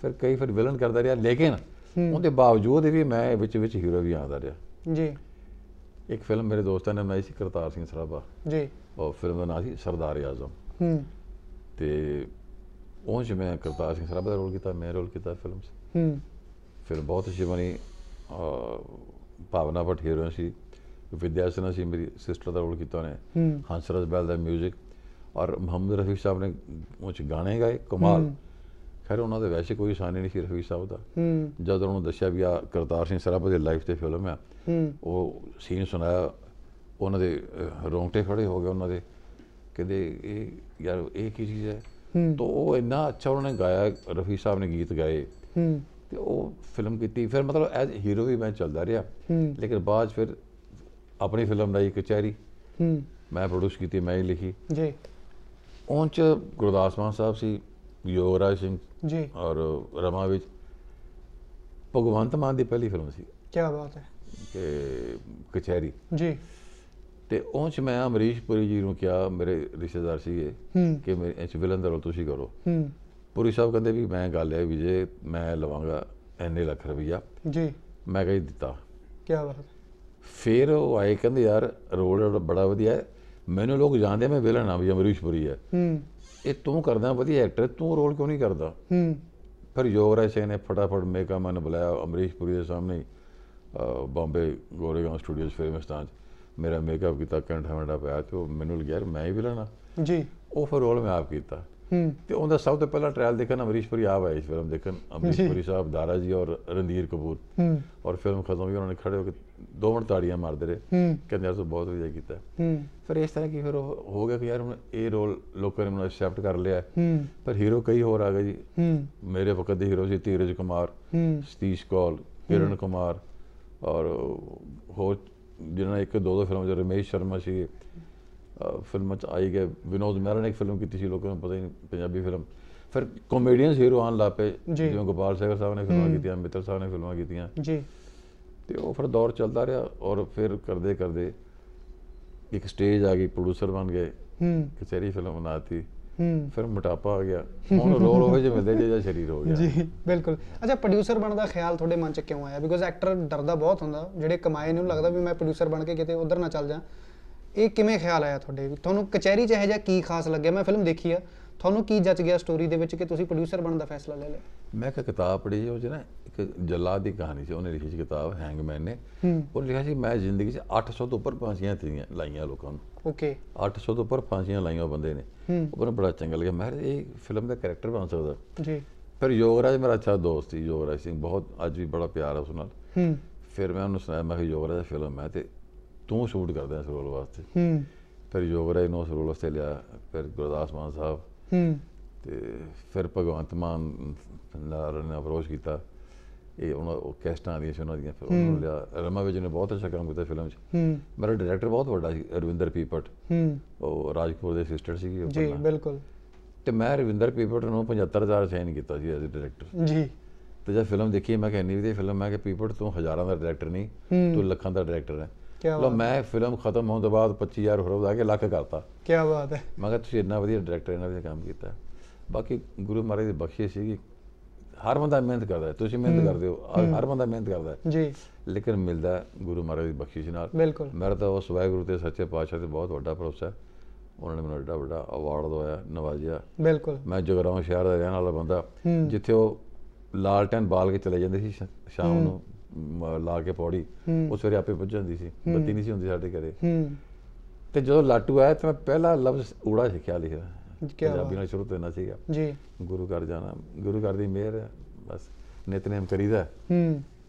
ਫਿਰ ਕਈ ਫਿਰ ਵਿਲਨ ਕਰਦਾ ਰਿਹਾ, ਲੇਕਿਨ ਉਹਦੇ ਬਾਵਜੂਦ ਵੀ ਮੈਂ ਵਿੱਚ ਹੀਰੋ ਵੀ ਆਉਂਦਾ ਰਿਹਾ ਜੀ। ਇੱਕ ਫਿਲਮ ਮੇਰੇ ਦੋਸਤਾਂ ਨੇ ਬਣਾਈ ਸੀ ਕਰਤਾਰ ਸਿੰਘ ਸਰਾਭਾ ਜੀ, ਉਹ ਫਿਲਮ ਦਾ ਨਾਮ ਸੀ ਸਰਦਾਰ ਆਜ਼ਮ, ਤੇ ਉਹ 'ਚ ਮੈਂ ਕਰਤਾਰ ਸਿੰਘ ਸਰਾਭਾ ਦਾ ਰੋਲ ਕੀਤਾ, ਮੈਂ ਰੋਲ ਕੀਤਾ ਫਿਲਮ 'ਚ। ਫਿਲਮ ਬਹੁਤ ਅੱਛੀ ਬਣੀ, ਭਾਵਨਾ ਭੱਟ ਹੀਰੋਇਨ ਸੀ, ਵਿਦਿਆ ਸਿਨਹਾ ਸੀ ਮੇਰੀ ਸਿਸਟਰ ਦਾ ਰੋਲ ਕੀਤਾ ਉਹਨੇ, ਹੰਸਰਾਜ ਬੈਲ ਦਾ ਮਿਊਜ਼ਿਕ, ਔਰ ਮੁਹੰਮਦ ਰਫੀ ਸਾਹਿਬ ਨੇ ਉਹ 'ਚ ਗਾਣੇ ਗਾਏ ਕਮਾਲ। ਖੈਰ ਉਹਨਾਂ ਦੇ ਵੈਸੇ ਕੋਈ ਸ਼ਾਨ ਨਹੀਂ ਸੀ ਰਫੀ ਸਾਹਿਬ ਦਾ। ਜਦ ਉਹਨੂੰ ਦੱਸਿਆ ਵੀ ਆ ਕਰਤਾਰ ਸਿੰਘ ਸਰਾਭਾ ਦੀ ਲਾਈਫ 'ਤੇ ਫਿਲਮ ਆ, ਉਹ ਸੀਨ ਸੁਣਾਇਆ, ਉਹਨਾਂ ਦੇ ਰੋਂਗਟੇ ਖੜੇ ਹੋ ਗਏ ਉਹਨਾਂ ਦੇ, ਕਹਿੰਦੇ ਇਹ ਯਾਰ ਇਹ ਕੀ ਚੀਜ਼ ਹੈ। ਤਾਂ ਉਹ ਇੰਨਾ ਅੱਛਾ ਉਹਨਾਂ ਨੇ ਗਾਇਆ, ਰਫੀ ਸਾਹਿਬ ਨੇ ਗੀਤ ਗਾਏ, ਤੇ ਉਹ ਫਿਲਮ ਕੀਤੀ। ਫਿਰ ਮਤਲਬ ਐਜ਼ ਹੀਰੋ ਵੀ ਮੈਂ ਚੱਲਦਾ ਰਿਹਾ, ਲੇਕਿਨ ਬਾਅਦ ਫਿਰ ਆਪਣੀ ਫਿਲਮ ਲਈ ਕਚਹਿਰੀ ਮੈਂ ਪ੍ਰੋਡਿਊਸ ਕੀਤੀ, ਮੈਂ ਹੀ ਲਿਖੀ ਜੀ। ਉਹ 'ਚ ਗੁਰਦਾਸ ਮਾਨ ਸਾਹਿਬ ਸੀ, ਯੋਗਰਾਜ ਸਿੰਘ ਜੀ, ਔਰ ਰਮਾ ਵਿੱਚ ਭਗਵੰਤ ਮਾਨ ਦੀ ਪਹਿਲੀ ਫਿਲਮ ਸੀ। ਕੀ ਬਾਤ ਹੈ। ਕਿ ਕਚਹਿਰੀ ਜੀ, ਤੇ ਉਹ 'ਚ ਮੈਂ ਅਮਰੀਸ਼ ਪੁਰੀ ਜੀ ਨੂੰ ਕਿਹਾ, ਮੇਰੇ ਰਿਸ਼ਤੇਦਾਰ ਸੀਗੇ, ਕਿ ਮੇਰੇ ਇਹ 'ਚ ਵਿਲਨ ਦਾ ਰੋਲ ਤੁਸੀਂ ਕਰੋ। ਪੁਰੀ ਸਾਹਿਬ ਕਹਿੰਦੇ ਵੀ ਮੈਂ ਗੱਲ ਹੈ ਵੀ ਜੇ ਮੈਂ ਲਵਾਂਗਾ ਇੰਨੇ ਲੱਖ ਰੁਪਈਆ ਜੀ, ਮੈਂ ਕਿਹਾ ਦਿੱਤਾ। ਕੀ ਬਾਤ। ਫਿਰ ਉਹ ਆਏ, ਕਹਿੰਦੇ ਯਾਰ ਰੋਲ ਬੜਾ ਵਧੀਆ ਹੈ, ਮੈਨੂੰ ਲੋਕ ਜਾਣਦੇ ਮੈਂ ਵਿਲਨ ਆ ਵੀ ਅਮਰੀਸ਼ ਪੁਰੀ ਹੈ, ਇਹ ਤੂੰ ਕਰਦਾ ਵਧੀਆ ਐਕਟਰ, ਤੂੰ ਰੋਲ ਕਿਉਂ ਨਹੀਂ ਕਰਦਾ। ਫਿਰ ਯੋਗਰਾਜ ਸਿੰਘ ਨੇ ਫਟਾਫਟ ਮੇਕਅਪ ਮੈਨ ਬੁਲਾਇਆ ਅਮਰੀਸ਼ ਪੁਰੀ ਦੇ ਸਾਹਮਣੇ, ਬੰਬੇ ਗੋਰੇਗਾਂਵ ਸਟੂਡੀਓਜ਼ ਫਿਲਮਿਸਤਾਨ 'ਚ ਮੇਰਾ ਮੇਕਅਪ ਕੀਤਾ, ਕੰਠਾ ਵੰਡਾ ਪਿਆ, ਤੇ ਉਹ ਮੈਨੂੰ ਲੱਗਿਆ ਯਾਰ ਮੈਂ ਹੀ ਵਿਲਨ ਆ ਜੀ। ਉਹ ਫਿਰ ਰੋਲ ਮੈਂ ਆਪ ਕੀਤਾ, ਤੇ ਉਹਦਾ ਸਭ ਤੋਂ ਪਹਿਲਾਂ ਟ੍ਰਾਇਲ ਦੇਖਣ ਅਮਰੀਸ਼ ਪੁਰੀ ਆਪ ਆਏ ਇਸ ਫਿਲਮ ਦੇਖਣ, ਅਮਰੀਸ਼ ਪੁਰੀ ਸਾਹਿਬ, ਦਾਰਾ ਜੀ ਔਰ ਰਣਧੀਰ ਕਪੂਰ। ਔਰ ਫਿਲਮ ਖਤਮ ਹੋਈ, ਉਹਨਾਂ ਨੇ ਖੜੇ ਹੋ ਕੇ 2 ਮਿੰਟ ਤਾੜੀਆਂ ਮਾਰਦੇ ਰਹੇ, ਕਹਿੰਦੇ ਯਾਰ ਤੂੰ ਬਹੁਤ ਵਧੀਆ ਕੀਤਾ। ਫਿਰ ਇਸ ਤਰ੍ਹਾਂ ਕੀ ਫਿਰ ਹੋ ਗਿਆ ਕਿ ਯਾਰ ਹੁਣ ਇਹ ਰੋਲ ਲੋਕਾਂ ਨੇ ਮੈਨੂੰ ਐਕਸੈਪਟ ਕਰ ਲਿਆ। ਪਰ ਹੀਰੋ ਕਈ ਹੋਰ ਆ ਗਏ ਜੀ, ਮੇਰੇ ਵਕਤ ਦੇ ਹੀਰੋ ਸੀ ਧੀਰਜ ਕੁਮਾਰ, ਸਤੀਸ਼ ਕੌਲ, ਕਿਰਨ ਕੁਮਾਰ, ਔਰ ਹੋਰ ਜਿਹਨਾਂ ਨੇ 1-2 ਫਿਲਮਾਂ 'ਚ ਰਮੇਸ਼ ਸ਼ਰਮਾ ਸੀ, ਫਿਲਮਾਂ 'ਚ ਆਈ ਗਏ, ਵਿਨੋਦ ਮਹਿਰਾ ਨੇ ਇੱਕ ਫਿਲਮ ਕੀਤੀ ਸੀ, ਲੋਕਾਂ ਨੂੰ ਪਤਾ ਹੀ ਨਹੀਂ, ਪੰਜਾਬੀ ਫਿਲਮ। ਫਿਰ ਕਾਮੇਡੀਅਨਸ ਹੀਰੋ ਆਉਣ ਲੱਗ ਪਏ, ਜਿਵੇਂ ਗੋਪਾਲ ਸੈਗਰ ਸਾਹਿਬ ਨੇ ਫਿਲਮਾਂ ਕੀਤੀਆਂ, ਮਿੱਤਰ ਸਾਹਿਬ ਨੇ ਫਿਲਮਾਂ ਕੀਤੀਆਂ ਜੀ, ਤੇ ਉਹ ਫਿਰ ਦੌਰ ਚੱਲਦਾ ਰਿਹਾ। ਔਰ ਫਿਰ ਕਰਦੇ ਕਰਦੇ ਇੱਕ ਸਟੇਜ ਆ ਗਈ, ਪ੍ਰੋਡਿਊਸਰ ਬਣ ਗਏ, ਕਚਹਿਰੀ ਫਿਲਮ ਬਣਾਤੀ, ਫਿਰ ਮੋਟਾਪਾ ਆ ਗਿਆ, ਹੁਣ ਰੋਲ ਉਹ ਜਿਹੇ ਮਿਲਦੇ ਜਿਹੜਾ ਸਰੀਰ ਹੋ ਗਿਆ ਜੀ। ਬਿਲਕੁਲ। ਅੱਛਾ ਪ੍ਰੋਡਿਊਸਰ ਬਣਨ ਦਾ ਖਿਆਲ ਤੁਹਾਡੇ ਮਨ 'ਚ ਕਿਉਂ ਆਇਆ? ਬਿਕੋਜ਼ ਐਕਟਰ ਡਰਦਾ ਬਹੁਤ ਹੁੰਦਾ, ਜਿਹੜੇ ਕਮਾਏ ਨੂੰ ਲੱਗਦਾ ਵੀ ਮੈਂ ਪ੍ਰੋਡਿਊਸਰ ਬਣ ਕੇ ਕਿਤੇ ਉਧਰ ਨਾ ਚੱਲ ਜਾ। ਇਹ ਕਿਵੇਂ ਖਿਆਲ ਆਇਆ ਤੁਹਾਡੇ? ਤੁਹਾਨੂੰ ਕਚਹਿਰੀ 'ਚ ਇਹੋ ਜਿਹਾ ਕੀ ਖਾਸ ਲੱਗਿਆ? ਮੈਂ ਫਿਲਮ ਦੇਖੀ ਆ, ਤੁਹਾਨੂੰ ਕੀ ਜੱਜ ਗਿਆ ਸਟੋਰੀ ਦੇ ਵਿੱਚ ਕਿ ਤੁਸੀਂ ਪ੍ਰੋਡਿਊਸਰ ਬਣਨ ਦਾ ਫੈਸਲਾ ਲੈ ਲਿਆ? ਮੈਂ ਇੱਕ ਕਿਤਾਬ ਪੜ੍ਹੀ, ਉਹ 'ਚ ਨਾ ਇੱਕ ਜੱਲਾਦ ਦੀ ਕਹਾਣੀ ਸੀ, ਉਹਨੇ ਲਿਖੀ ਸੀ ਕਿਤਾਬ, ਹੈਂਗਮੈਨ ਨੇ। ਉਹਨੇ ਲਿਖਿਆ ਸੀ ਮੈਂ ਜ਼ਿੰਦਗੀ 'ਚ 800 ਤੋਂ ਉੱਪਰ ਫਾਂਸੀਆਂ ਲਾਈਆਂ ਲੋਕਾਂ ਨੂੰ। ਓਕੇ। 800 ਤੋਂ ਉੱਪਰ ਫਾਂਸੀਆਂ ਲਾਈਆਂ ਉਹ ਬੰਦੇ ਨੇ। ਉਹ ਮੈਨੂੰ ਬੜਾ ਚੰਗਾ ਲੱਗਿਆ, ਮੈਂ ਇਹ ਫਿਲਮ ਦਾ ਕੈਰੈਕਟਰ ਬਣ ਸਕਦਾ ਜੀ। ਫਿਰ ਯੋਗਰਾਜ ਮੇਰਾ ਅੱਛਾ ਦੋਸਤ ਸੀ, ਯੋਗਰਾਜ ਸਿੰਘ, ਬਹੁਤ ਅੱਜ ਵੀ ਬੜਾ ਪਿਆਰ ਹੈ ਉਸ ਨਾਲ। ਫਿਰ ਮੈਂ ਉਹਨੂੰ ਸੁਣਾਇਆ, ਮੈਂ ਕਿਹਾ ਯੋਗਰਾਜ ਫਿਲਮ ਹੈ ਤੇ ਤੂੰ ਸ਼ੂਟ ਕਰਦਾ ਇਸ ਰੋਲ ਵਾਸਤੇ। ਫਿਰ ਯੋਗਰਾਜ ਨੂੰ ਉਸ ਰੋਲ ਵਾਸਤੇ ਲਿਆ, ਫਿਰ ਗੁਰਦਾਸ ਮਾਨ ਸਾਹਿਬ ਤੇ ਫਿਰ ਭਗਵੰਤ ਮਾਨ ਨਾਲ ਨੇ ਅਪਰੋਚ ਕੀਤਾ, ਇਹ ਉਹਨਾਂ ਉਹ ਕੈਸਟਾਂ ਆਉਂਦੀਆਂ ਸੀ ਉਹਨਾਂ ਦੀਆਂ, ਫਿਰ ਉਹਨਾਂ ਨੂੰ ਲਿਆ। ਰਮਾ ਵਿਜੇ ਨੇ ਬਹੁਤ ਅੱਛਾ ਕੰਮ ਕੀਤਾ ਫਿਲਮ 'ਚ। ਮੇਰਾ ਡਾਇਰੈਕਟਰ ਬਹੁਤ ਵੱਡਾ ਸੀ, ਰਵਿੰਦਰ ਪੀਪਟ, ਉਹ ਰਾਜਪੁਰ ਦੇ ਸਿਸਟਰ ਸੀਗੀ ਉਹ ਜੀ ਪਹਿਲਾਂ। ਬਿਲਕੁਲ। ਤੇ ਮੈਂ ਰਵਿੰਦਰ ਪੀਪਟ ਨੂੰ 75,000 ਸਾਈਨ ਕੀਤਾ ਸੀ ਐਜ਼ ਅ ਡਾਇਰੈਕਟਰ ਜੀ। ਤੇ ਜਦ ਫਿਲਮ ਦੇਖੀ ਮੈਂ ਕਿਹਾ ਇੰਨੀ ਵਧੀਆ ਫਿਲਮ, ਮੈਂ ਕਿਹਾ ਪੀਪਟ ਤੂੰ ਹਜ਼ਾਰਾਂ ਦਾ ਡਾਇਰੈਕਟਰ ਨਹੀਂ, ਤੂੰ ਲੱਖਾਂ ਦਾ ਡਾਇਰੈਕਟਰ ਹੈ। ਲੋ ਮੈਂ ਫਿਲਮ ਖਤਮ ਹੋਣ ਤੋਂ ਬਾਅਦ 25,000 ਹੋਰ ਵਧਾ ਕੇ ਲੱਖ ਕਰਤਾ। ਕੀ ਬਾਤ ਹੈ। ਮੈਂ ਕਿਹਾ ਤੁਸੀਂ ਇੰਨਾ ਵਧੀਆ ਡਾਇਰੈਕਟਰ, ਇੰਨਾ ਵਧੀਆ ਕੰਮ ਕੀਤਾ। ਬਾਕੀ ਗੁਰੂ ਮਹਾਰਾਜ ਦੀ ਬਖਸ਼ਿਸ਼ ਸੀਗੀ, ਹਰ ਬੰਦਾ ਮਿਹਨਤ ਕਰਦਾ ਹੈ, ਤੁਸੀਂ ਮਿਹਨਤ ਕਰਦੇ ਹੋ, ਹਰ ਬੰਦਾ ਮਿਹਨਤ ਕਰਦਾ ਹੈ ਜੀ, ਲੇਕਿਨ ਮਿਲਦਾ ਗੁਰੂ ਮਹਾਰਾਜ ਦੀ ਬਖਸ਼ਿਸ਼ ਨਾਲ। ਬਿਲਕੁਲ। ਮੇਰਾ ਤਾਂ ਉਸ ਵਾਹਿਗੁਰੂ ਤੇ ਸੱਚੇ ਪਾਤਸ਼ਾਹ ਤੇ ਬਹੁਤ ਵੱਡਾ ਭਰੋਸਾ ਹੈ, ਉਹਨਾਂ ਨੇ ਮੈਨੂੰ ਐਡਾ ਵੱਡਾ ਅਵਾਰਡ ਦਵਾਇਆ, ਨਵਾਜਿਆ। ਬਿਲਕੁਲ। ਮੈਂ ਜਗਰਾਉਂ ਸ਼ਹਿਰ ਦਾ ਰਹਿਣ ਵਾਲਾ ਬੰਦਾ, ਜਿੱਥੇ ਉਹ ਲਾਲਟੈਨ ਬਾਲ ਕੇ ਚਲੇ ਜਾਂਦੇ ਸੀ ਸ਼ਾਮ ਨੂੰ ਲਾ ਕੇ ਪੌੜੀ, ਉਸ ਵੇਲੇ ਆਪੇ ਪੁੱਜ ਜਾਂਦੀ ਸੀ, ਬੱਤੀ ਨਹੀਂ ਸੀ ਹੁੰਦੀ ਸਾਡੇ ਘਰੇ। ਤੇ ਜਦੋਂ ਲਾਟੂ ਆਇਆ ਤਾਂ ਮੈਂ ਪਹਿਲਾ ਲਫ਼ਜ਼ ਊੜਾ ਸਿੱਖਿਆ ਲਿਖਿਆ, ਪੰਜਾਬੀ ਨਾਲ ਸ਼ੁਰੂ ਤੋਂ ਇੰਨਾ ਸੀਗਾ ਜੀ। ਗੁਰੂ ਘਰ ਜਾਣਾ, ਗੁਰੂ ਘਰ ਦੀ ਮਿਹਰ ਹੈ, ਬਸ ਨਿਤਨੇਮ ਕਰੀਦਾ,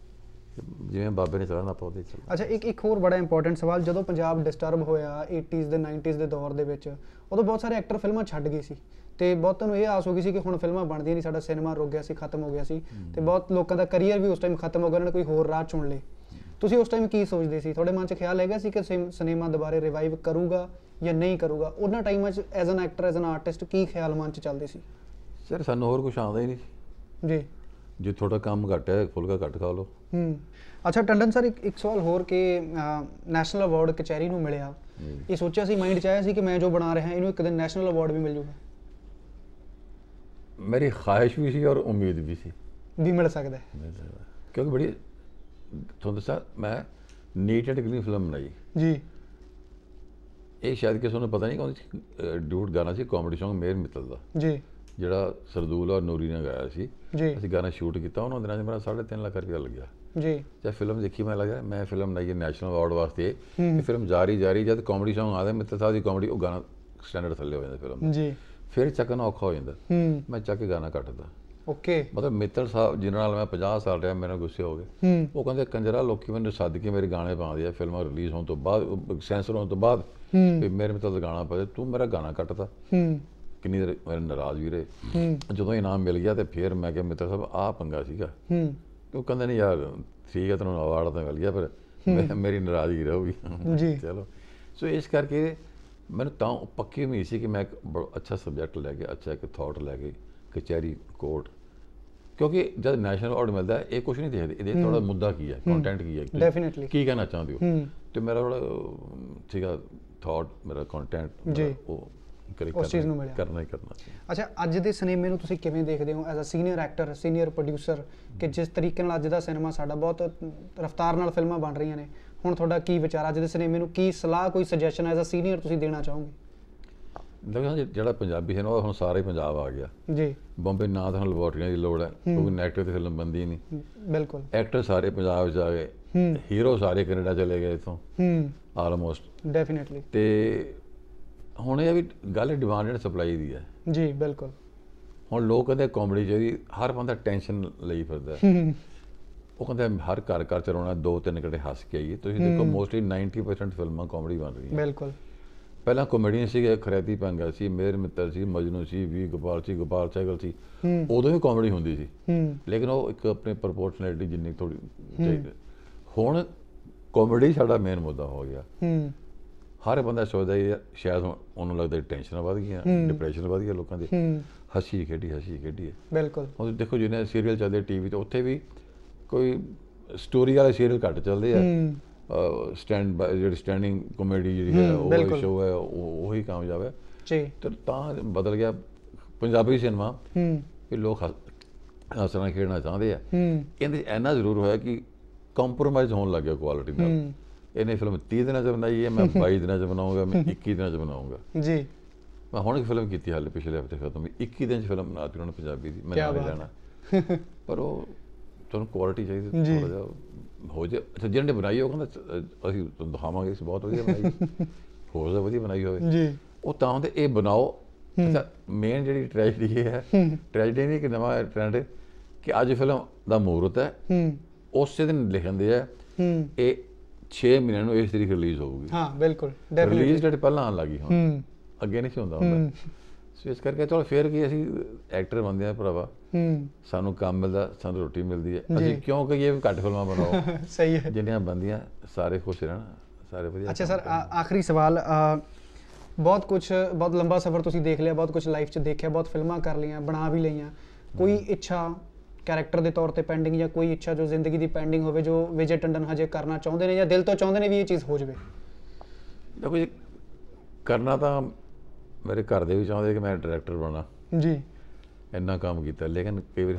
ਜਿਵੇਂ ਬਾਬੇ ਨੇ ਚਲਾਣਾ ਪੌਦੇ ਚੱਲ। ਅੱਛਾ, ਇੱਕ ਹੋਰ ਬੜਾ ਇੰਪੋਰਟੈਂਟ ਸਵਾਲ, ਜਦੋਂ ਪੰਜਾਬ ਡਿਸਟਰਬ ਹੋਇਆ 80s ਦੇ 90s ਦੇ ਦੌਰ ਦੇ ਵਿੱਚ, ਉਦੋਂ ਬਹੁਤ ਸਾਰੇ ਐਕਟਰ ਫਿਲਮਾਂ ਛੱਡ ਗਏ ਸੀ ਤੇ ਬਹੁਤਾਂ ਨੂੰ ਇਹ ਆਸ ਹੋ ਗਈ ਸੀ ਕਿ ਹੁਣ ਫਿਲਮਾਂ ਬਣਦੀਆਂ ਨਹੀਂ, ਸਾਡਾ ਸਿਨੇਮਾ ਰੁਕ ਗਿਆ ਸੀ, ਖਤਮ ਹੋ ਗਿਆ ਸੀ, ਤੇ ਬਹੁਤ ਲੋਕਾਂ ਦਾ ਕਰੀਅਰ ਵੀ ਉਸ ਟਾਈਮ ਖਤਮ ਹੋ ਗਿਆ, ਉਹਨਾਂ ਨੇ ਕੋਈ ਹੋਰ ਰਾਹ ਚੁਣ ਲਏ। ਤੁਸੀਂ ਉਸ ਟਾਈਮ ਕੀ ਸੋਚਦੇ ਸੀ? ਤੁਹਾਡੇ ਮਨ 'ਚ ਖਿਆਲ ਹੈਗਾ ਸੀ ਕਿ ਸਿਨੇਮਾ ਦੁਬਾਰੇ ਰਿਵਾਈਵ ਕਰੂਗਾ ਜਾਂ ਨਹੀਂ ਕਰੂਗਾ? ਉਹਨਾਂ ਟਾਈਮਾਂ 'ਚ as an actor, as an artist ਕੀ ਖਿਆਲ ਮਨ 'ਚ ਚੱਲਦੇ ਸੀ? ਸਰ ਸਾਨੂੰ ਹੋਰ ਕੁਝ ਆਉਂਦਾ ਹੀ ਨਹੀਂ ਜੀ। ਜੇ ਤੁਹਾਡਾ ਕੰਮ ਘੱਟ ਹੈ, ਫੁਲਕਾ ਘੱਟ ਖਾ ਲਓ। ਅੱਛਾ ਟੰਡਨ ਸਰ, ਇੱਕ ਸਵਾਲ ਹੋਰ ਕਿ ਨੈਸ਼ਨਲ ਅਵਾਰਡ ਕਚਹਿਰੀ ਨੂੰ ਮਿਲਿਆ, ਇਹ ਸੋਚਿਆ ਸੀ, ਮਾਈਂਡ 'ਚ ਆਇਆ ਸੀ ਕਿ ਮੈਂ ਜੋ ਬਣਾ ਰਿਹਾ ਇਹਨੂੰ ਇੱਕ ਦਿਨ ਨੈਸ਼ਨਲ ਅਵਾਰਡ ਵੀ ਮਿਲ ਜੂਗਾ? ਮੇਰੀ ਖਾਹਿਸ਼ ਵੀ ਸੀ ਔਰ ਉਮੀਦ ਵੀ ਸੀ ਵੀ ਮਿਲ ਸਕਦਾ ਹੈ, ਕਿਉਂਕਿ ਬੜੀ ਤੁਹਾਨੂੰ ਦੱਸਾਂ, ਮੈਂ ਨੀਟ ਐਂਡ ਕਲੀਨ ਫਿਲਮ ਬਣਾਈ ਜੀ। ਇਹ ਸ਼ਾਇਦ ਕਿਸੇ ਨੂੰ ਪਤਾ ਨਹੀਂ ਕਿ ਉਹਦੇ ਡਿਊਟ ਗਾਣਾ ਸੀ ਕਾਮੇਡੀ Song ਮੇਰ ਮਿੱਤਲ ਦਾ, ਜੀ, ਜਿਹੜਾ ਸਰਦੂਲ ਔਰ ਨੂਰੀ ਨੇ ਗਾਇਆ ਸੀ। ਜੀ। ਅਸੀਂ ਗਾਣਾ ਸ਼ੂਟ ਕੀਤਾ, ਉਹਨਾਂ ਦਿਨਾਂ 'ਚ ਮੇਰਾ 3.5 ਲੱਖ ਰੁਪਇਆ ਲੱਗਿਆ। ਜੀ। ਜਦ ਫਿਲਮ ਦੇਖੀ ਮੈਂ ਲੱਗਿਆ ਮੈਂ ਫਿਲਮ ਬਣਾਈ ਹੈ ਨੈਸ਼ਨਲ ਅਵਾਰਡ ਵਾਸਤੇ, ਇਹ ਫਿਲਮ ਜਾਰੀ ਜਦ ਕਾਮੇਡੀ Song ਆਉਂਦਾ ਮਿੱਤਲ ਸਾਹਿਬ ਦੀ ਕਾਮੇਡੀ, ਉਹ ਗਾਣਾ ਸਟੈਂਡਰਡ ਥੱਲੇ ਹੋ ਜਾਂਦਾ ਫਿਲਮ, ਜੀ। ਫਿਰ ਚੱਕਣਾ ਔਖਾ ਹੋ ਜਾਂਦਾ। ਮੈਂ ਚੱਕ ਕੇ ਗਾਣਾ ਕੱਟਦਾ। ਓਕੇ। ਮਤਲਬ ਮਿੱਤਲ ਸਾਹਿਬ ਜਿਹਨਾਂ ਨਾਲ ਮੈਂ 50 ਸਾਲ ਰਿਹਾ, ਮੇਰੇ ਨਾਲ ਗੁੱਸੇ ਹੋ ਗਏ। ਉਹ ਕਹਿੰਦੇ ਕੰਜਰਾ ਲੋਕੀ ਮੈਨੂੰ ਸੱਦ ਕੇ ਮੇਰੇ ਗਾਣੇ ਪਾਉਂਦੇ ਆ, ਫਿਲਮਾਂ ਰਿਲੀਜ਼ ਹੋਣ ਤੋਂ ਬਾਅਦ, ਸੈਂਸਰ ਹੋਣ ਤੋਂ ਬਾਅਦ, ਵੀ ਮੇਰੇ ਮਿੱਤਲ ਦਾ ਗਾਣਾ ਪਾ, ਤੂੰ ਮੇਰਾ ਗਾਣਾ ਕੱਟਦਾ। ਕਿੰਨੀ ਦੇਰ ਮੇਰੇ ਨਾਰਾਜ਼ ਵੀ ਰਹੇ। ਜਦੋਂ ਇਨਾਮ ਮਿਲ ਗਿਆ ਤੇ ਫਿਰ ਮੈਂ ਕਿਹਾ ਮਿੱਤਲ ਸਾਹਿਬ ਆਹ ਪੰਗਾ ਸੀਗਾ। ਉਹ ਕਹਿੰਦੇ ਨਹੀਂ ਯਾਰ ਠੀਕ ਹੈ, ਤੈਨੂੰ ਅਵਾਰਡ ਤਾਂ ਮਿਲ ਗਿਆ, ਪਰ ਮੇਰੀ ਨਾਰਾਜ਼ਗੀ ਰਹੂਗੀ। ਚਲੋ, ਸੋ ਇਸ ਕਰਕੇ ਮੈਨੂੰ ਤਾਂ ਪੱਕੀ ਉਮੀਦ ਸੀ ਕਿ ਮੈਂ ਇੱਕ ਬੜਾ ਅੱਛਾ ਸਬਜੈਕਟ ਲੈ ਕੇ, ਅੱਛਾ ਇੱਕ ਥਾਟ ਲੈ ਕੇ ਕਚਹਿਰੀ ਕੋਰਟ, ਕਿਉਂਕਿ ਜਦ ਨੈਸ਼ਨਲ ਅਵਾਰਡ ਮਿਲਦਾ ਇਹ ਕੁਝ ਨਹੀਂ ਦੇਖਦੇ, ਇਹਦੇ ਤੁਹਾਡਾ ਮੁੱਦਾ ਕੀ ਹੈ, ਕੰਟੈਂਟ ਕੀ ਹੈ, ਡੈਫੀਨਿਟਲੀ ਕੀ ਕਹਿਣਾ ਚਾਹੁੰਦੇ ਹੋ। ਤੇ ਮੇਰਾ ਥੋੜਾ ਸੀਗਾ ਥਾਟ, ਮੇਰਾ ਕੰਟੈਂਟ ਉਹ ਉਸ ਚੀਜ਼ ਨੂੰ ਮਿਲਿਆ, ਕਰਨਾ ਹੀ ਕਰਨਾ। ਅੱਛਾ, ਅੱਜ ਦੇ ਸਿਨੇਮੇ ਨੂੰ ਤੁਸੀਂ ਕਿਵੇਂ ਦੇਖਦੇ ਹੋ as a senior actor, senior producer, ਕਿ ਜਿਸ ਤਰੀਕੇ ਨਾਲ ਅੱਜ ਦਾ ਸਿਨੇਮਾ ਸਾਡਾ ਬਹੁਤ ਰਫ਼ਤਾਰ ਨਾਲ ਫਿਲਮਾਂ ਬਣ ਰਹੀਆਂ ਨੇ, ਹੁਣ ਤੁਹਾਡਾ ਕੀ ਵਿਚਾਰ ਅੱਜ ਦੇ ਸਿਨੇਮੇ ਨੂੰ, ਕੀ ਸਲਾਹ, ਕੋਈ ਸੁਜੈਸ਼ਨ ਐਜ਼ ਅ ਸੀਨੀਅਰ ਤੁਸੀਂ ਦੇਣਾ ਚਾਹੋਗੇ? ਦੇਖੋ ਜਿਹੜਾ ਪੰਜਾਬੀ ਸਿਨੇਮਾ ਹੁਣ ਸਾਰਾ ਹੀ ਪੰਜਾਬ ਆ ਗਿਆ ਜੀ। ਬੰਬੇ ਨਾ ਤਾਂ ਲੈਬੋਰਟਰੀਆਂ ਦੀ ਲੋੜ ਹੈ, ਕਿਉਂਕਿ ਨੈਗੇਟਿਵ ਤੇ ਫਿਲਮ ਬਣਦੀ ਨਹੀਂ। ਬਿਲਕੁਲ। ਐਕਟਰ ਸਾਰੇ ਪੰਜਾਬ 'ਚ ਆ ਗਏ, ਹੀਰੋ ਸਾਰੇ ਕੈਨੇਡਾ ਚਲੇ ਗਏ ਇੱਥੋਂ ਆਲਮੋਸਟ। ਡੈਫੀਨਿਟਲੀ। ਤੇ ਹੁਣ ਇਹ ਵੀ ਗੱਲ ਡਿਮਾਂਡ ਐਂਡ ਸਪਲਾਈ ਦੀ ਹੈ ਜੀ। ਬਿਲਕੁਲ। ਹੁਣ ਲੋਕ ਕਹਿੰਦੇ ਕਾਮੇਡੀ ਚਾਹੀਦੀ, ਹਰ ਬੰਦਾ ਟੈਨਸ਼ਨ ਲਈ ਫਿਰਦਾ। ਉਹ ਕਹਿੰਦਾ ਹਰ ਘਰ ਘਰ ਚ ਰੋਣਾ, 2-3 ਘੰਟੇ ਹੱਸ ਕੇ ਆਈਏ। ਤੁਸੀਂ ਦੇਖੋ ਮੋਸਟਲੀ 90% ਫਿਲਮਾਂ ਕਾਮੇਡੀ ਬਣ ਰਹੀਆਂ। ਬਿਲਕੁਲ। ਪਹਿਲਾਂ ਕਾਮੇਡੀਅਨ ਸੀਗੇ, ਖਰੈਤੀ ਪੰਗਾ ਸੀ, ਮੇਰ ਮਿੱਤਰ ਸੀ, ਮਜਨੂ ਸੀ, ਵੀ ਗੋਪਾਲ ਸੀ, ਗੋਪਾਲ ਸਹਿਗਲ ਸੀ, ਉਦੋਂ ਵੀ ਕਾਮੇਡੀ ਹੁੰਦੀ ਸੀ, ਲੇਕਿਨ ਉਹ ਇੱਕ ਆਪਣੇ ਪ੍ਰਪੋਰਸ਼ਨੈਲਿਟੀ ਜਿੰਨੀ ਥੋੜੀ ਚਾਹੀਦੀ। ਹੁਣ ਕਾਮੇਡੀ ਸਾਡਾ ਮੇਨ ਮੁੱਦਾ ਹੋ ਗਿਆ। ਹਰ ਬੰਦਾ ਸੋਚਦਾ ਸ਼ਾਇਦ ਉਹਨੂੰ ਲੱਗਦਾ ਟੈਨਸ਼ਨਾਂ ਵੱਧ ਗਈਆਂ, ਡਿਪਰੈਸ਼ਨ ਵੱਧ ਗਿਆ ਲੋਕਾਂ ਦੇ, ਹੱਸੀ ਖੇਡੀ ਹੈ। ਬਿਲਕੁਲ। ਹੁਣ ਦੇਖੋ ਜਿਹਨੇ ਸੀਰੀਅਲ ਚੱਲਦੇ ਟੀਵੀ ਤੇ, ਉੱਥੇ ਵੀ ਕੋਈ ਸਟੋਰੀ ਵਾਲੇ ਸੀਰੀਅਲ ਘੱਟ ਚੱਲਦੇ ਆ, ਜਿਹੜੀ ਸਟੈਂਡਿੰਗ ਕਾਮੇਡੀ ਜਿਹੜੀ ਹੈ ਉਹ ਸ਼ੋਅ ਹੈ, ਉਹੀ ਕਾਮਯਾਬ ਹੈ ਜੀ। ਤਾਂ ਬਦਲ ਗਿਆ ਪੰਜਾਬੀ ਸਿਨੇਮਾ, ਕਿ ਲੋਕ ਹੱਸਣਾ ਖੇਡਣਾ ਚਾਹੁੰਦੇ ਆ। ਇਹਦੇ ਇੰਨਾ ਜ਼ਰੂਰ ਹੋਇਆ ਕਿ ਕੰਪਰੋਮਾਈਜ਼ ਹੋਣ ਲੱਗ ਗਿਆ ਕੁਆਲਿਟੀ ਨਾਲ। ਇਹਨੇ ਫਿਲਮ 30 ਦਿਨਾਂ 'ਚ ਬਣਾਈ ਹੈ, ਮੈਂ 22 ਦਿਨਾਂ 'ਚ ਬਣਾਉਂਗਾ, ਮੈਂ 21 ਦਿਨਾਂ 'ਚ ਬਣਾਉਂਗਾ ਜੀ। ਮੈਂ ਹੁਣ ਇੱਕ ਫਿਲਮ ਕੀਤੀ ਹਾਲੇ ਪਿਛਲੇ ਹਫ਼ਤੇ ਖਤਮ, 21 ਦਿਨ 'ਚ ਫਿਲਮ ਬਣਾਤੀ ਉਹਨਾਂ ਨੇ ਪੰਜਾਬੀ ਦੀ, ਮੈਂ ਨਾਮ ਨਹੀਂ ਲੈਣਾ, ਪਰ ਉਹ ਤੁਹਾਨੂੰ ਕੁਆਲਿਟੀ ਚਾਹੀਦੀ ਥੋੜ੍ਹਾ ਜਿਹਾ ਹੋ ਜਾਏ। ਅੱਛਾ, ਜਿਹਨੇ ਬਣਾਈ ਉਹ ਕਹਿੰਦਾ ਅਸੀਂ ਤੁਹਾਨੂੰ ਦਿਖਾਵਾਂਗੇ, ਅਸੀਂ ਬਹੁਤ ਵਧੀਆ ਬਣਾਈ, ਹੋਰ ਜ਼ਿਆਦਾ ਵਧੀਆ ਬਣਾਈ ਹੋਵੇ ਜੀ। ਉਹ ਤਾਂ ਹੁੰਦੇ ਇਹ ਬਣਾਓ ਅੱਛਾ, ਮੇਨ ਜਿਹੜੀ ਟ੍ਰੈਜਡੀ ਇਹ ਹੈ, ਟ੍ਰੈਜਡੀ ਨਹੀਂ, ਇੱਕ ਨਵਾਂ ਟ੍ਰੈਂਡ ਕਿ ਅੱਜ ਫਿਲਮ ਦਾ ਮਹੂਰਤ ਹੈ, ਉਸੇ ਦਿਨ ਲਿਖਦੇ ਆ ਇਹ 6 ਮਹੀਨਿਆਂ ਨੂੰ ਇਸ ਤਰੀਕ ਰਿਲੀਜ਼ ਹੋਊਗੀ। ਹਾਂ ਬਿਲਕੁਲ, ਰਿਲੀਜ਼ ਡੇਟ ਪਹਿਲਾਂ ਆਉਣ ਲੱਗੀ, ਹੁਣ ਅੱਗੇ ਨਹੀਂ ਸੀ ਹੁੰਦਾ ਸੋ ਇਸ ਕਰਕੇ ਚਲੋ ਫਿਰ ਕੀ, ਅਸੀਂ ਐਕਟਰ ਬੰਦੇ ਆ ਭਰਾਵਾ, ਸਾਨੂੰ ਕੰਮ ਮਿਲਦਾ, ਸਾਨੂੰ ਰੋਟੀ ਮਿਲਦੀ ਹੈ, ਅਸੀਂ ਕਿਉਂ ਕਹੀਏ ਵੀ ਘੱਟ ਫਿਲਮਾਂ ਬਣਾਓ। ਸਹੀ ਹੈ, ਜਿੰਨੀਆਂ ਬੰਦੀਆਂ ਸਾਰੇ ਖੁਸ਼ ਰਹਿਣ, ਸਾਰੇ ਵਧੀਆ। ਅੱਛਾ ਸਰ, ਆਖਰੀ ਸਵਾਲ, ਬਹੁਤ ਕੁਛ, ਬਹੁਤ ਲੰਬਾ ਸਫ਼ਰ ਤੁਸੀਂ ਦੇਖ ਲਿਆ, ਬਹੁਤ ਕੁਛ ਲਾਈਫ 'ਚ ਦੇਖਿਆ, ਬਹੁਤ ਫਿਲਮਾਂ ਕਰ ਲਈਆਂ, ਬਣਾ ਵੀ ਲਈਆਂ, ਕੋਈ ਇੱਛਾ ਕੈਰੈਕਟਰ ਦੇ ਤੌਰ ਤੇ ਪੈਂਡਿੰਗ, ਜਾਂ ਕੋਈ ਇੱਛਾ ਜੋ ਜ਼ਿੰਦਗੀ ਦੀ ਪੈਂਡਿੰਗ ਹੋਵੇ ਜੋ ਵਿਜੇ ਟੰਡਨ ਹਜੇ ਕਰਨਾ ਚਾਹੁੰਦੇ ਨੇ, ਜਾਂ ਦਿਲ ਤੋਂ ਚਾਹੁੰਦੇ ਨੇ ਵੀ ਇਹ ਚੀਜ਼ ਹੋ ਜਾਵੇ? ਦੇਖੋ ਜੀ, ਕਰਨਾ ਤਾਂ ਮੇਰੇ ਘਰ ਦੇ ਵੀ ਚਾਹੁੰਦੇ ਕਿ ਮੈਂ ਡਾਇਰੈਕਟਰ ਬਣਾ ਜੀ, ਇੰਨਾ ਕੰਮ ਕੀਤਾ, ਲੇਕਿਨ ਕਈ ਵਾਰੀ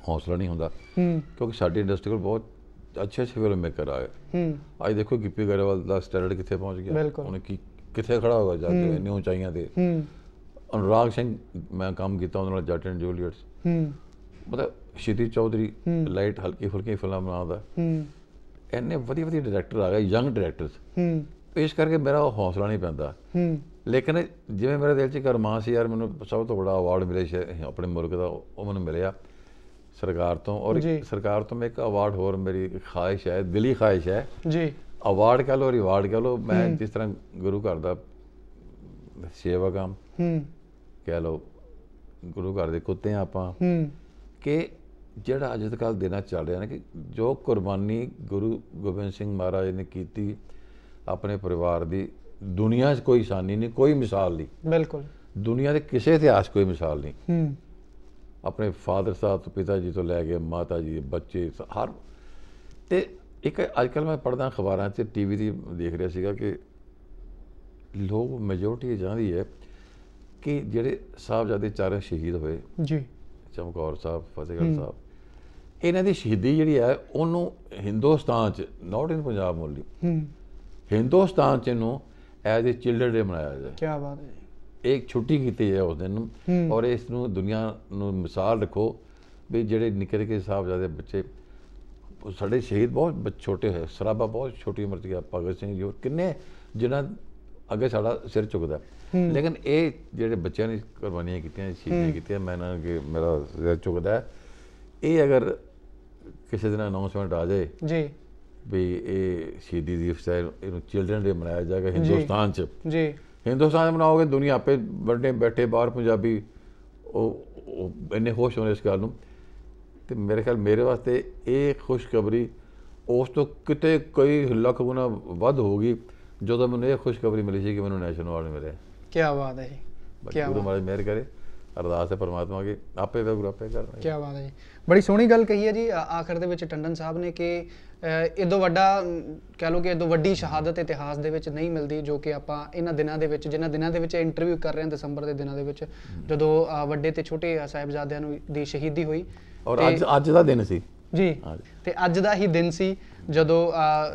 ਹੌਸਲਾ ਨਹੀਂ ਹੁੰਦਾ, ਕਿਉਂਕਿ ਸਾਡੀ ਇੰਡਸਟਰੀ ਕੋਲ ਬਹੁਤ ਅੱਛੇ ਫਿਲਮ ਮੇਕਰ ਆ ਗਏ। ਅੱਜ ਦੇਖੋ ਗਿੱਪੀ ਗਰੇਵਾਲ ਦਾ ਸਟੈਂਡਰਡ ਕਿੱਥੇ ਪਹੁੰਚ ਗਿਆ, ਉਹਨੇ ਕਿੱਥੇ ਖੜਾ ਹੋਗਾ ਜਾ ਕੇ ਇੰਨੀ ਉਚਾਈਆਂ ਤੇ। ਅਨੁਰਾਗ ਸਿੰਘ, ਮੈਂ ਕੰਮ ਕੀਤਾ ਉਹਦੇ ਨਾਲ, ਜੱਟ ਐਂਡ ਜੂਲੀਅਟਸ, ਮਤਲਬ ਸ਼ਿਤੀ ਚੌਧਰੀ ਲਾਈਟ ਹਲਕੀ ਫੁਲਕੀ ਫਿਲਮਾਂ ਬਣਾਉਂਦਾ, ਇੰਨੇ ਵਧੀਆ ਵਧੀਆ ਡਾਇਰੈਕਟਰ ਆ ਗਏ, ਯੰਗ ਡਾਇਰੈਕਟਰਸ। ਇਸ ਕਰਕੇ ਮੇਰਾ ਉਹ ਹੌਸਲਾ ਨਹੀਂ ਪੈਂਦਾ। ਲੇਕਿਨ ਜਿਵੇਂ ਮੇਰੇ ਦਿਲ 'ਚ ਇੱਕ ਅਰਮਾਨ ਸੀ, ਯਾਰ ਮੈਨੂੰ ਸਭ ਤੋਂ ਬੜਾ ਅਵਾਰਡ ਮਿਲੇ ਆਪਣੇ ਮੁਲਕ ਦਾ, ਉਹ ਮੈਨੂੰ ਮਿਲਿਆ ਸਰਕਾਰ ਤੋਂ। ਔਰ ਸਰਕਾਰ ਤੋਂ ਮੈਂ ਇੱਕ ਅਵਾਰਡ ਹੋਰ, ਮੇਰੀ ਖਾਹਿਸ਼ ਹੈ, ਦਿਲੀ ਖਾਹਿਸ਼ ਹੈ ਜੀ, ਅਵਾਰਡ ਕਹਿ ਲਓ, ਰਿਵਾਰਡ ਕਹਿ ਲਓ, ਮੈਂ ਜਿਸ ਤਰ੍ਹਾਂ ਗੁਰੂ ਘਰ ਦਾ ਸੇਵਕ ਹਾਂ ਕਹਿ ਲਓ, ਗੁਰੂ ਘਰ ਦੇ ਕੁੱਤੇ ਹਾਂ ਆਪਾਂ, ਕਿ ਜਿਹੜਾ ਅੱਜ ਕੱਲ੍ਹ ਦਿਨਾਂ ਚੱਲ ਰਿਹਾ ਨਾ, ਕਿ ਜੋ ਕੁਰਬਾਨੀ ਗੁਰੂ ਗੋਬਿੰਦ ਸਿੰਘ ਮਹਾਰਾਜ ਨੇ ਕੀਤੀ ਆਪਣੇ ਪਰਿਵਾਰ ਦੀ, ਦੁਨੀਆ 'ਚ ਕੋਈ ਨਿਸ਼ਾਨੀ ਨਹੀਂ, ਕੋਈ ਮਿਸਾਲ ਨਹੀਂ, ਬਿਲਕੁਲ ਦੁਨੀਆ ਦੇ ਕਿਸੇ ਇਤਿਹਾਸ ਕੋਈ ਮਿਸਾਲ ਨਹੀਂ। ਆਪਣੇ ਫਾਦਰ ਸਾਹਿਬ ਤੋਂ, ਪਿਤਾ ਜੀ ਤੋਂ ਲੈ ਕੇ ਮਾਤਾ ਜੀ, ਬੱਚੇ, ਹਰ। ਤੇ ਇੱਕ ਅੱਜ ਕੱਲ੍ਹ ਮੈਂ ਪੜ੍ਹਦਾ ਅਖਬਾਰਾਂ 'ਚ, TV ਦੀ ਦੇਖ ਰਿਹਾ ਸੀਗਾ ਕਿ ਲੋਕ ਮੈਜੋਰਟੀ ਚਾਹੁੰਦੀ ਹੈ ਕਿ ਜਿਹੜੇ ਸਾਹਿਬਜ਼ਾਦੇ ਚਾਰੇ ਸ਼ਹੀਦ ਹੋਏ ਜੀ, ਚਮਕੌਰ ਸਾਹਿਬ, ਫਤਿਹਗੜ੍ਹ ਸਾਹਿਬ, ਇਹਨਾਂ ਦੀ ਸ਼ਹੀਦੀ ਜਿਹੜੀ ਹੈ ਉਹਨੂੰ ਹਿੰਦੁਸਤਾਨ 'ਚ, ਨਾਟ ਇਨ ਪੰਜਾਬ ਮੁੱਲੀ, ਹਿੰਦੁਸਤਾਨ 'ਚ ਇਹਨੂੰ ਐਜ਼ ਏ ਚਿਲਡਰਨ ਡੇ ਮਨਾਇਆ ਜਾਏ। ਕੀ ਬਾਤ ਹੈ, ਇੱਕ ਛੁੱਟੀ ਕੀਤੀ ਜਾਏ ਉਸ ਦਿਨ ਨੂੰ, ਔਰ ਇਸ ਨੂੰ ਦੁਨੀਆ ਨੂੰ ਮਿਸਾਲ ਰੱਖੋ ਵੀ ਜਿਹੜੇ ਨਿੱਕੇ ਨਿੱਕੇ ਸਾਹਿਬਜ਼ਾਦੇ ਬੱਚੇ, ਸਾਡੇ ਸ਼ਹੀਦ ਬਹੁਤ ਛੋਟੇ ਹੋਏ, ਸਰਾਭਾ ਬਹੁਤ ਛੋਟੀ ਉਮਰ 'ਚ ਗਿਆ, ਭਗਤ ਸਿੰਘ ਜੀ, ਕਿੰਨੇ ਜਿਨ੍ਹਾਂ ਅੱਗੇ ਸਾਡਾ ਸਿਰ ਝੁਕਦਾ, ਲੇਕਿਨ ਇਹ ਜਿਹੜੇ ਬੱਚਿਆਂ ਨੇ ਕੁਰਬਾਨੀਆਂ ਕੀਤੀਆਂ, ਸ਼ਹੀਦੀਆਂ ਕੀਤੀਆਂ, ਮੈਂ ਇਹਨਾਂ ਅੱਗੇ ਮੇਰਾ ਸਿਰ ਝੁਕਦਾ। ਇਹ ਅਗਰ ਕਿਸੇ ਦਿਨ ਅਨਾਊਂਸਮੈਂਟ ਆ ਜਾਏ ਜੀ ਵੀ ਇਹ ਸ਼ਹੀਦੀ ਦਿਵਸ ਹੈ, ਇਹਨੂੰ ਚਿਲਡਰਨ ਡੇ ਮਨਾਇਆ ਜਾਏਗਾ ਹਿੰਦੁਸਤਾਨ 'ਚ ਜੀ, ਹਿੰਦੁਸਤਾਨ 'ਚ ਮਨਾਓਗੇ, ਦੁਨੀਆ ਆਪੇ ਵੱਡੇ ਬੈਠੇ ਬਾਹਰ ਪੰਜਾਬੀ ਉਹ ਇੰਨੇ ਖੁਸ਼ ਹੋਣੇ ਇਸ ਗੱਲ ਨੂੰ। ਅਤੇ ਮੇਰੇ ਖਿਆਲ ਮੇਰੇ ਵਾਸਤੇ ਇਹ ਖੁਸ਼ਖਬਰੀ ਉਸ ਤੋਂ ਕਿਤੇ ਕਈ ਲੱਖ ਗੁਣਾ ਵੱਧ ਹੋਊਗੀ ਜਦੋਂ ਮੈਨੂੰ ਇਹ ਖੁਸ਼ਖਬਰੀ ਮਿਲੀ ਸੀ ਕਿ ਮੈਨੂੰ ਨੈਸ਼ਨਲ ਅਵਾਰਡ ਮਿਲਿਆ। ਕੀ ਬਾਤ ਹੈ ਜੀ, ਬਾਕੀ ਗੁਰੂ ਮਹਾਰਾਜ ਮਿਹਰ ਕਰੇ, ਅਰਦਾਸ ਹੈ ਪਰਮਾਤਮਾ ਅੱਗੇ, ਆਪੇ ਵਾਹਿਗੁਰੂ ਆਪੇ ਕਰਨਾ। ਕੀ ਬਾਤ ਹੈ ਜੀ, ਬੜੀ ਸੋਹਣੀ ਗੱਲ ਕਹੀ ਹੈ ਜੀ ਆਖਰ ਦੇ ਵਿੱਚ ਟੰਡਨ ਸਾਹਿਬ ਨੇ, ਕਿ ਇਦੋਂ ਵੱਡਾ ਕਹਿ ਲਓ ਕਿ ਇਦੋਂ ਵੱਡੀ ਸ਼ਹਾਦਤ ਇਤਿਹਾਸ ਦੇ ਵਿੱਚ ਨਹੀਂ ਮਿਲਦੀ, ਜੋ ਕਿ ਆਪਾਂ ਇਹਨਾਂ ਦਿਨਾਂ ਦੇ ਵਿੱਚ, ਜਿਨ੍ਹਾਂ ਦਿਨਾਂ ਦੇ ਵਿੱਚ ਇੰਟਰਵਿਊ ਕਰ ਰਹੇ ਹਾਂ, ਦਸੰਬਰ ਦੇ ਦਿਨਾਂ ਦੇ ਵਿੱਚ, ਜਦੋਂ ਵੱਡੇ ਤੇ ਛੋਟੇ ਸਾਹਿਬਜ਼ਾਦਿਆਂ ਨੂੰ ਦੀ ਸ਼ਹੀਦੀ ਹੋਈ। ਔਰ ਅੱਜ ਦਾ ਦਿਨ ਸੀ ਜੀ, ਤੇ ਅੱਜ ਦਾ ਹੀ ਦਿਨ ਸੀ ਜਦੋਂ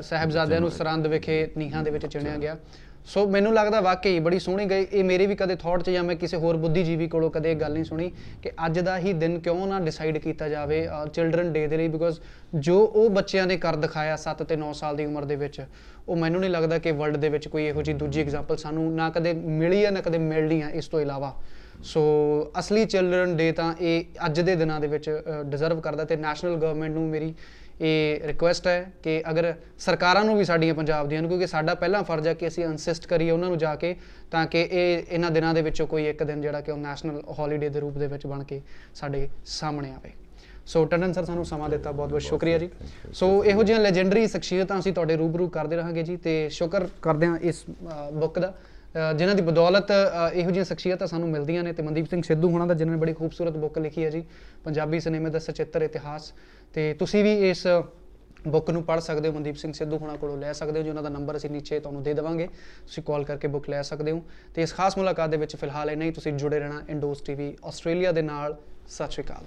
ਸਾਹਿਬਜ਼ਾਦਿਆਂ ਨੂੰ ਸਰਹੰਦ ਵਿਖੇ ਨੀਹਾਂ ਦੇ ਵਿੱਚ ਚਿਣਿਆ ਗਿਆ। ਸੋ ਮੈਨੂੰ ਲੱਗਦਾ ਵਾਕਈ ਬੜੀ ਸੋਹਣੀ ਗਈ, ਇਹ ਮੇਰੇ ਵੀ ਕਦੇ ਥਾਟ 'ਚ ਜਾਂ ਮੈਂ ਕਿਸੇ ਹੋਰ ਬੁੱਧੀਜੀਵੀ ਕੋਲੋਂ ਕਦੇ ਇਹ ਗੱਲ ਨਹੀਂ ਸੁਣੀ ਕਿ ਅੱਜ ਦਾ ਹੀ ਦਿਨ ਕਿਉਂ ਨਾ ਡਿਸਾਈਡ ਕੀਤਾ ਜਾਵੇ ਚਿਲਡਰਨ ਡੇ ਦੇ ਲਈ, ਬਿਕੋਜ਼ ਜੋ ਉਹ ਬੱਚਿਆਂ ਨੇ ਕਰ ਦਿਖਾਇਆ 7 ਤੇ 9 ਸਾਲ ਦੀ ਉਮਰ ਦੇ ਵਿੱਚ, ਉਹ ਮੈਨੂੰ ਨਹੀਂ ਲੱਗਦਾ ਕਿ ਵਰਲਡ ਦੇ ਵਿੱਚ ਕੋਈ ਇਹੋ ਜਿਹੀ ਦੂਜੀ ਐਗਜ਼ਾਮਪਲ ਸਾਨੂੰ ਨਾ ਕਦੇ ਮਿਲੀ ਹੈ ਨਾ ਕਦੇ ਮਿਲਣੀ ਹੈ ਇਸ ਤੋਂ ਇਲਾਵਾ। ਸੋ ਅਸਲੀ ਚਿਲਡਰਨ ਡੇ ਤਾਂ ਇਹ ਅੱਜ ਦੇ ਦਿਨਾਂ ਦੇ ਵਿੱਚ ਡਿਜ਼ਰਵ ਕਰਦਾ। ਤੇ ਨੈਸ਼ਨਲ ਗਵਰਨਮੈਂਟ ਨੂੰ ਮੇਰੀ ਇਹ ਰਿਕੁਐਸਟ ਹੈ ਕਿ ਅਗਰ ਸਰਕਾਰਾਂ ਨੂੰ ਵੀ ਸਾਡੀਆਂ ਪੰਜਾਬ ਦੀਆਂ ਨੂੰ, ਕਿਉਂਕਿ ਸਾਡਾ ਪਹਿਲਾ ਫਰਜ਼ ਹੈ ਕਿ ਅਸੀਂ ਇਨਸਿਸਟ ਕਰੀਏ ਉਹਨਾਂ ਨੂੰ ਜਾ ਕੇ, ਤਾਂ ਕਿ ਇਹਨਾਂ ਦਿਨਾਂ ਦੇ ਵਿੱਚੋਂ ਕੋਈ ਇੱਕ ਦਿਨ ਜਿਹੜਾ ਕਿ ਉਹ ਨੈਸ਼ਨਲ ਹੌਲੀਡੇ ਦੇ ਰੂਪ ਦੇ ਵਿੱਚ ਬਣ ਕੇ ਸਾਡੇ ਸਾਹਮਣੇ ਆਵੇ। ਸੋ ਟੰਡਨ ਸਰ, ਸਾਨੂੰ ਸਮਾਂ ਦਿੱਤਾ, ਬਹੁਤ ਬਹੁਤ ਸ਼ੁਕਰੀਆ ਜੀ। ਸੋ ਇਹੋ ਜਿਹੀਆਂ ਲੈਜੈਂਡਰੀ ਸ਼ਖਸੀਅਤਾਂ ਅਸੀਂ ਤੁਹਾਡੇ ਰੂਬਰੂ ਕਰਦੇ ਰਹਾਂਗੇ ਜੀ, ਤੇ ਸ਼ੁਕਰ ਕਰਦੇ ਹਾਂ ਇਸ ਬੁੱਕ ਦਾ ਜਿਨ੍ਹਾਂ ਦੀ ਬਦੌਲਤ ਇਹੋ ਜਿਹੀਆਂ ਸ਼ਖਸੀਅਤਾਂ ਸਾਨੂੰ ਮਿਲਦੀਆਂ ਨੇ। ਤੇ ਮਨਦੀਪ ਸਿੰਘ ਸਿੱਧੂ ਹੋਣਾ ਦਾ, ਜਿਨ੍ਹਾਂ ਨੇ ਬੜੀ ਖੂਬਸੂਰਤ ਬੁੱਕ ਲਿਖੀ ਹੈ ਜੀ, ਪੰਜਾਬੀ ਸਿਨੇਮੇ ਦਾ ਸਚਿੱਤਰ ਇਤਿਹਾਸ। ਤੇ ਤੁਸੀਂ ਵੀ ਇਸ ਬੁੱਕ ਨੂੰ ਪੜ੍ਹ ਸਕਦੇ ਹੋ, ਮਨਦੀਪ ਸਿੰਘ ਸਿੱਧੂ ਹੋਣਾ ਕੋਲੋਂ ਲੈ ਸਕਦੇ ਹੋ ਜੀ, ਉਹਨਾਂ ਦਾ ਨੰਬਰ ਅਸੀਂ ਨੀਚੇ ਤੁਹਾਨੂੰ ਦੇ ਦੇਵਾਂਗੇ, ਤੁਸੀਂ ਕਾਲ ਕਰਕੇ ਬੁੱਕ ਲੈ ਸਕਦੇ ਹੋ। ਤੇ ਇਸ ਖਾਸ ਮੁਲਾਕਾਤ ਦੇ ਵਿੱਚ ਫਿਲਹਾਲ ਇੰਨਾ ਹੀ। ਤੁਸੀਂ ਜੁੜੇ ਰਹਿਣਾ ਇੰਡੋਜ਼ TV ਆਸਟ੍ਰੇਲੀਆ ਦੇ ਨਾਲ। ਸਤਿ ਸ਼੍ਰੀ ਅਕਾਲ।